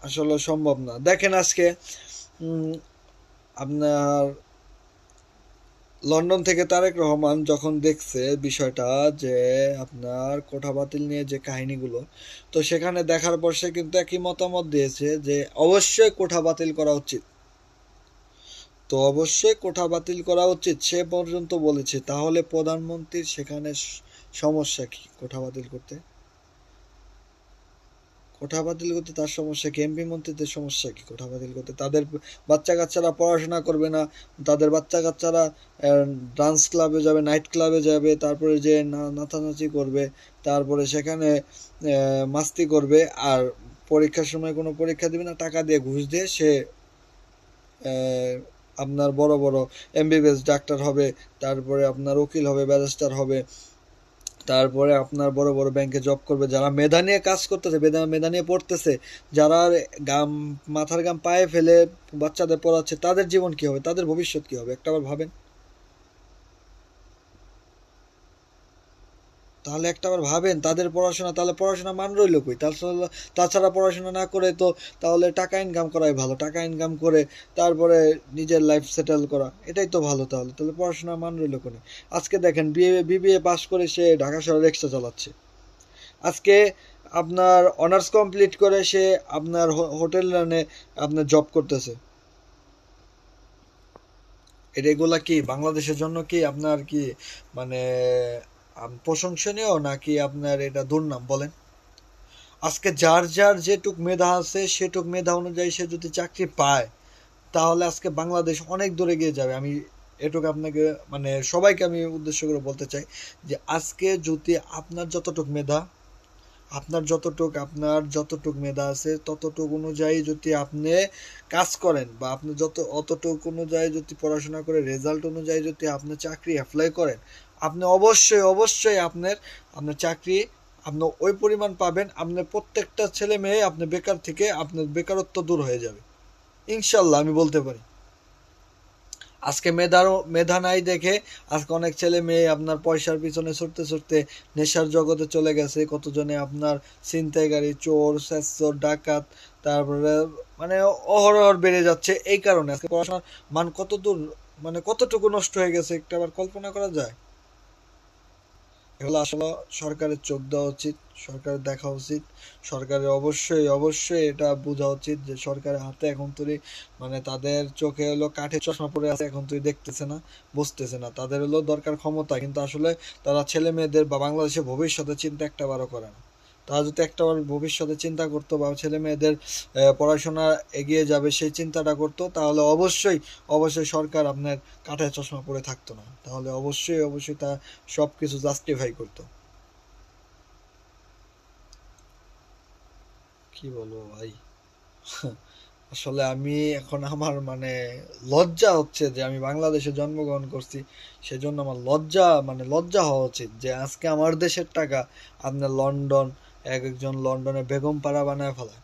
আসলে সম্ভব না। দেখেন আজকে উম, আপনার লন্ডন থেকে তারেক রহমান যখন দেখছে বিষয়টা, যে আপনার কোটা বাতিল নিয়ে যে কাহিনীগুলো, তো সেখানে দেখার পর সে কিন্তু একই মতামত দিয়েছে যে অবশ্যই কোটা বাতিল করা উচিত। তো অবশ্যই কোটা বাতিল করা উচিত সে পর্যন্ত বলেছে। তাহলে প্রধানমন্ত্রীর সেখানে সমস্যা কি কোটা বাতিল করতে? কোটা বাতিল করতে তার সমস্যা কি? এমপি মন্ত্রীদের সমস্যা কি কোটা বাতিল করতে? তাদের বাচ্চা কাচ্চারা পড়াশোনা করবে না, তাদের বাচ্চা কাচ্চারা ডান্স ক্লাবে যাবে, নাইট ক্লাবে যাবে, তারপরে যে নাচানাচি করবে, তারপরে সেখানে মাস্তি করবে, আর পরীক্ষার সময় কোনো পরীক্ষা দিবে না, টাকা দিয়ে ঘুষ দিয়ে সে আহ, আপনার বড় বড় এমবিবিএস ডাক্তার হবে, তারপরে আপনার উকিল হবে, ব্যারিস্টার হবে, তারপরে আপনার বড় বড় ব্যাংকে জব করবে। যারা মেধা নিয়ে কাজ করতেছে, মেধা নিয়ে পড়তেছে, যারা গাম মাথার গাম পায়ে ফেলে বাচ্চাদের পড়াচ্ছে, তাদের জীবন কি হবে? তাদের ভবিষ্যৎ কি হবে? একটাবার ভাবেন। তাহলে একটাবার ভাবেন তাদের পড়াশোনা, তাহলে পড়াশোনা মান রইল কই? তাছাড়া পড়াশোনা না করে তো তাহলে টাকা ইনকাম করাই ভালো। টাকা ইনকাম করে তারপরে নিজের লাইফ সেটেল করা, এটাই তো ভালো। তাহলে তাহলে পড়াশোনার মান রইল কোনে? আজকে দেখেন বিবিএ পাস করে সে ঢাকা শহরে রিক্সা চালাচ্ছে। আজকে আপনার অনার্স কমপ্লিট করে সে আপনার হোটেল লাইনে আপনার জব করতেছে। এগুলা কি বাংলাদেশের জন্য কি আপনার কি মানে প্রশংসনীয়, নাকি আপনার এটা দুর্নাম বলেন? আজকে যার যার যেটুক মেধা আছে সেটুক মেধা অনুযায়ী সে যদি চাকরি পায়, তাহলে আজকে বাংলাদেশ অনেক দূরে গিয়ে যাবে। আমি এটুকু আপনাকে মানে সবাইকে আমি উদ্দেশ্য করে বলতে চাই যে আজকে যদি আপনার যতটুক মেধা আছে ততটুক অনুযায়ী যদি আপনি কাজ করেন, বা আপনি অতটুক অনুযায়ী যদি পড়াশোনা করে রেজাল্ট অনুযায়ী যদি আপনি চাকরি অ্যাপ্লাই করেন, আপনি অবশ্যই অবশ্যই আপনার চাকরি আপনি ওই পরিমাণ পাবেন। আপনার প্রত্যেকটা ছেলে মেয়ে আপনার বেকার থেকে আপনার বেকারত্ব দূর হয়ে যাবে ইনশাল্লাহ, আমি বলতে পারি। আজকে মেধা নাই দেখে আজকে অনেক ছেলে মেয়ে আপনার পয়সার পিছনে ছুটতে ছুটতে নেশার জগতে চলে গেছে। কতজনে আপনার ছিনতাইকারী, চোর, ছেঁচড়, ডাকাত, তারপরে মানে অহরহ বেড়ে যাচ্ছে। এই কারণে আজকে পড়াশোনার মান কত দূর মানে কতটুকু নষ্ট হয়ে গেছে একটা আবার কল্পনা করা যায়? এগুলো আসলে সরকারের চোখ দেওয়া উচিত, সরকারের দেখা উচিত। সরকারের অবশ্যই অবশ্যই এটা বোঝা উচিত যে সরকারের হাতে এখন তুই মানে তাদের চোখে হলো কাঠের চশমা পড়ে আছে, এখন তুই দেখতেছে না, বুঝতেছে না। তাদের হলো দরকার ক্ষমতা, কিন্তু আসলে তারা ছেলে মেয়েদের বা বাংলাদেশের ভবিষ্যতের চিন্তা একটা বারও করে না। তারা যদি একটাবার ভবিষ্যতে চিন্তা করতো বা ছেলে মেয়েদের পড়াশোনা এগিয়ে যাবে সেই চিন্তাটা করতো, তাহলে অবশ্যই অবশ্যই সরকার আপনার কাঠের চশমা পরে থাকতো না। তাহলে অবশ্যই অবশ্যই তা সব কিছু জাস্টিফাই করতো। কি বলবো ভাই, আসলে আমি এখন আমার মানে লজ্জা হচ্ছে যে আমি বাংলাদেশে জন্মগ্রহণ করছি। সেজন্য আমার লজ্জা হওয়া উচিত যে আজকে আমার দেশের টাকা আপনার লন্ডন, এক একজন লন্ডনে বেগম পাড়া বানায় ফেলায়,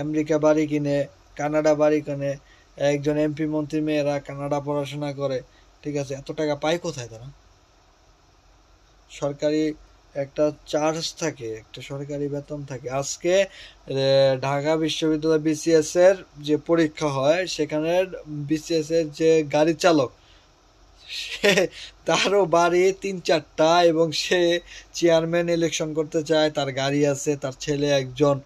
আমেরিকা বাড়ি কিনে, কানাডা বাড়ি কিনে, একজন এমপি মন্ত্রী মেয়েরা কানাডা পড়াশোনা করে। ঠিক আছে, এত টাকা পায় কোথায় তারা? সরকারি একটা চার্জ থাকে, একটা সরকারি বেতন থাকে। আজকে ঢাকা বিশ্ববিদ্যালয় বিসিএস এর যে পরীক্ষা হয়, সেখানে বিসিএস এর যে গাড়ি চালক, সে তারও বাড়ি 3-4টা, এবং সে চেয়ারম্যান ইলেকশন করতে চায়, তার গাড়ি আছে, তার ছেলে একজন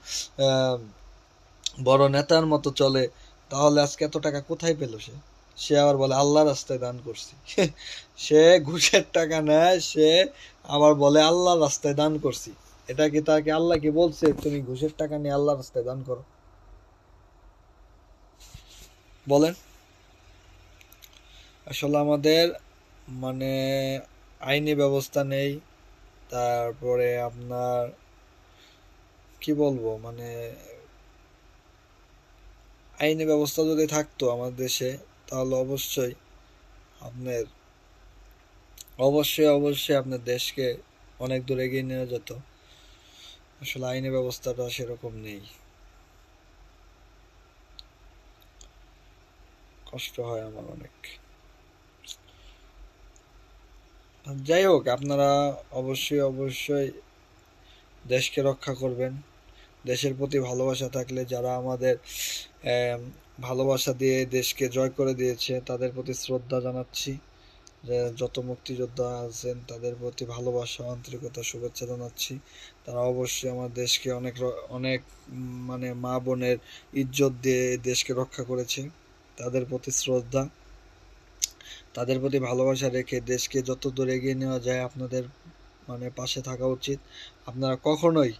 বড় নেতার মতো চলে। তাহলে আজকে এত টাকা কোথায় পেল সে? সে আবার বলে আল্লাহ রাস্তায় দান করছি। সে ঘুষের টাকা নেয়, সে আবার বলে আল্লাহ রাস্তায় দান করছি। এটা কি তাকে আল্লাহ কি বলছে তুমি ঘুষের টাকা নিয়ে আল্লাহ রাস্তায় দান করো? বলেন। আসলে আমাদের মানে আইনি ব্যবস্থা নেই, তারপরে আপনার কি বলবো মানে আইনি ব্যবস্থা যদি থাকতো আমাদের দেশে, তাহলে অবশ্যই আপনার দেশকে অনেক দূর এগিয়ে নিয়ে যেত। আসলে আইনি ব্যবস্থাটা সেরকম নেই, কষ্ট হয় আমার অনেক। যাই হোক, আপনারা অবশ্যই দেশকে রক্ষা করবেন। দেশের প্রতি ভালোবাসা থাকলে, যারা আমাদের ভালোবাসা দিয়ে দেশকে জয় করে দিয়েছে তাদের প্রতি শ্রদ্ধা জানাচ্ছি। যে যত মুক্তিযোদ্ধা আছেন তাদের প্রতি ভালোবাসা, আন্তরিকতা, শুভেচ্ছা জানাচ্ছি। তারা অবশ্যই আমার দেশকে অনেক মানে মা বোনের ইজ্জত দিয়ে দেশকে রক্ষা করেছে। তাদের প্রতি শ্রদ্ধা, তাদের প্রতি ভালোবাসা রেখে দেশকে যত দূর এগিয়ে নেওয়া যায় আপনাদের মানে পাশে থাকা উচিত। আপনারা কখনোই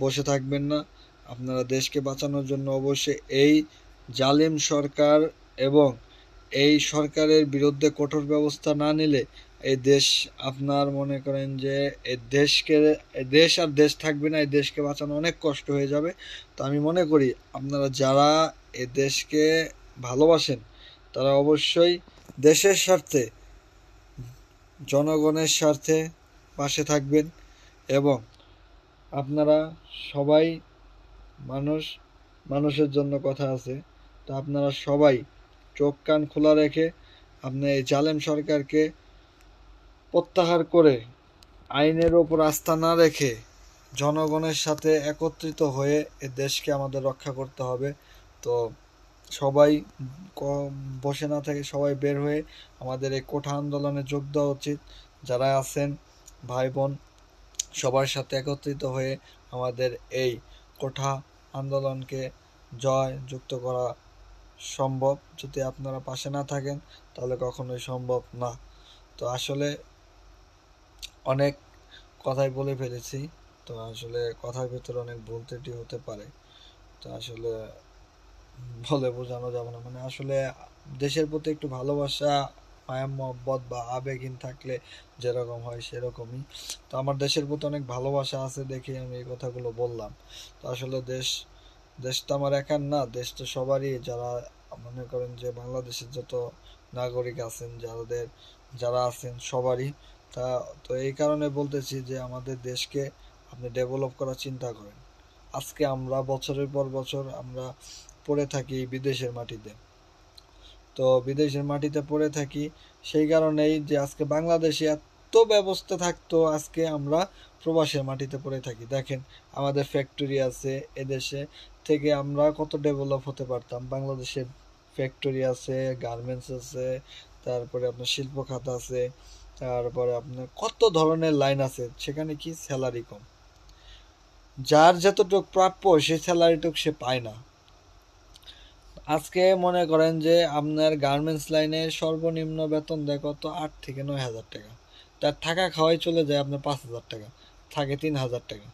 বসে থাকবেন না। আপনারা দেশকে বাঁচানোর জন্য অবশ্যই এই জালিম সরকার এবং এই সরকারের বিরুদ্ধে কঠোর ব্যবস্থা না নিলে এই দেশ, আপনার মনে করেন যে এই দেশ আর দেশ থাকবে না। এই দেশকে বাঁচানো অনেক কষ্ট হয়ে যাবে। তো আমি মনে করি আপনারা যারা এই দেশকে ভালোবাসেন তারা অবশ্যই দেশের স্বার্থে, জনগণের স্বার্থে পাশে থাকবেন। এবং আপনারা সবাই মানুষের জন্য কথা আছে। তো আপনারা সবাই চোখ কান খোলা রেখে আপনি এই জালেম সরকারকে প্রত্যাহার করে, আইনের ওপর আস্থা না রেখে জনগণের সাথে একত্রিত হয়ে এ দেশকে আমাদের রক্ষা করতে হবে। তো সবাই বসে না থেকে সবাই বের হয়ে আমাদের এই কোঠা আন্দোলনে যোগ দেওয়া উচিত। যারা আছেন ভাই বোন, সবার সাথে একত্রিত হয়ে আমাদের এই কোঠা আন্দোলনকে যুক্ত করা সম্ভব। যদি আপনারা পাশে না থাকেন তাহলে কখনোই সম্ভব না। তো আসলে অনেক কথাই বলে ফেলেছি। তো আসলে কথার ভিতরে অনেক ভুল ত্রুটি হতে পারে। তো আসলে বলে বোঝানো যাবে না। মানে আসলে দেশের প্রতি একটু ভালোবাসা, মায়া মহব্বত বা আবেগহীন থাকলে যেরকম হয় সেরকমই। তো আমার দেশের প্রতি অনেক ভালোবাসা আছে দেখে আমি এই কথাগুলো বললাম। তো আসলে দেশ তো আমার একার না, দেশ তো সবারই। যারা মনে করেন যে বাংলাদেশের যত নাগরিক আছেন, যারা আছেন সবারই। তো এই কারণে বলতেছি যে আমাদের দেশকে আপনি ডেভেলপ করার চিন্তা করেন। আজকে আমরা বছরের পর বছর আমরা পড়ে থাকি বিদেশের মাটিতে। তো বিদেশের মাটিতে পড়ে থাকি সেই কারণেই যে আজকে বাংলাদেশে এত ব্যবস্থা থাকতো, আজকে আমরা প্রবাসের মাটিতে পড়ে থাকি। দেখেন আমাদের ফ্যাক্টরি আছে, এদেশে থেকে আমরা কত ডেভেলপ হতে পারতাম। বাংলাদেশে ফ্যাক্টরি আছে, গার্মেন্টস আছে, তারপরে আপনার শিল্প খাত আছে, তারপরে আপনার কত ধরনের লাইন আছে। সেখানে কি স্যালারি কম, যার যতটুকু প্রাপ্য সেই স্যালারিটুকু সে পায় না। আজকে মনে করেন যে আপনার গার্মেন্টস লাইনে সর্বনিম্ন বেতন দেয় কত, 8 থেকে 9 হাজার টাকা। তার থাকা খাওয়াই চলে যায় আপনার 5 হাজার টাকা, থাকে 3 হাজার টাকা।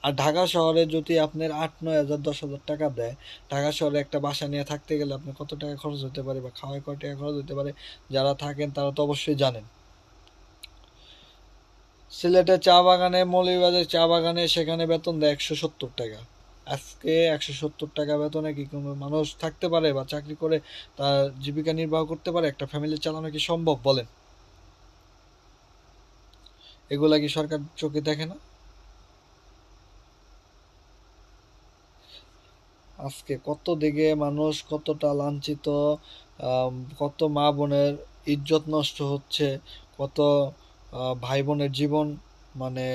আর ঢাকা শহরে যদি আপনার 8-9 হাজার 10 হাজার টাকা দেয়, ঢাকা শহরে একটা বাসা নিয়ে থাকতে গেলে আপনার কত টাকা খরচ হতে পারে বা খাওয়ায় কত টাকা খরচ হতে পারে, যারা থাকেন তারা তো অবশ্যই জানেন। সিলেটের চা বাগানে, মৌলভীবাজারের চা বাগানে সেখানে বেতন দেয় 170 টাকা। আজকে 170 টাকা বেতনে কি কোনো মানুষ থাকতে পারে বা চাকরি করে তার জীবিকা নির্বাহ করতে পারে? একটা ফ্যামিলি চালানো কি সম্ভব বলেন? এগুলা কি সরকার চোখে দেখে না? আজকে কত দিকে মানুষ কতটা লাঞ্ছিত, কত মা বোনের ইজ্জত নষ্ট হচ্ছে, কত ভাই বোনের জীবন মানে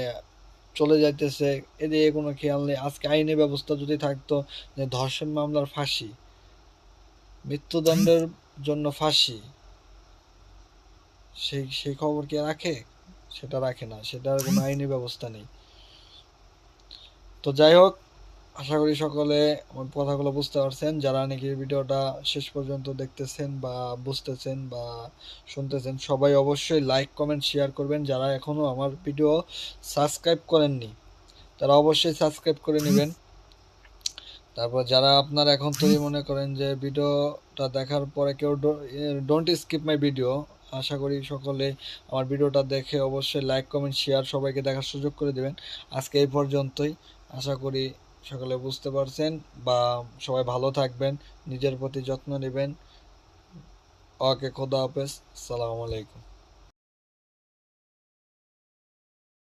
চলে যাইতেছে, এদিকে কোনো খেয়াল নেই। আজকে আইনি ব্যবস্থা যদি থাকতো যে ধর্ষণ মামলার ফাঁসি, মৃত্যুদণ্ডের জন্য ফাঁসি, সেই খবর কে রাখে? সেটা রাখে না, সেটার কোনো আইনি ব্যবস্থা নেই। তো যাই হোক, আশা করি সকলে আমার কথাগুলো বুঝতে পারছেন। যারা নাকি ভিডিওটা শেষ পর্যন্ত দেখতেছেন বা বুঝতেছেন বা শুনতেছেন, সবাই অবশ্যই লাইক কমেন্ট শেয়ার করবেন। যারা এখনো আমার ভিডিও সাবস্ক্রাইব করেননি তারা অবশ্যই সাবস্ক্রাইব করে নেবেন। তারপর যারা আপনার এখন তৈরি মনে করেন যে ভিডিওটা দেখার পরে কেউ ডোন্ট স্কিপ মাই ভিডিও, আশা করি সকলে আমার ভিডিওটা দেখে অবশ্যই লাইক কমেন্ট শেয়ার সবাইকে দেখার সুযোগ করে দেবেন। আজকে এই পর্যন্তই। আশা করি সকলে বুঝতে পারছেন বা সবাই ভালো থাকবেন, নিজের প্রতি যত্ন নেবেন। ওকে, খোদা হাফেজ, আসসালামু আলাইকুম।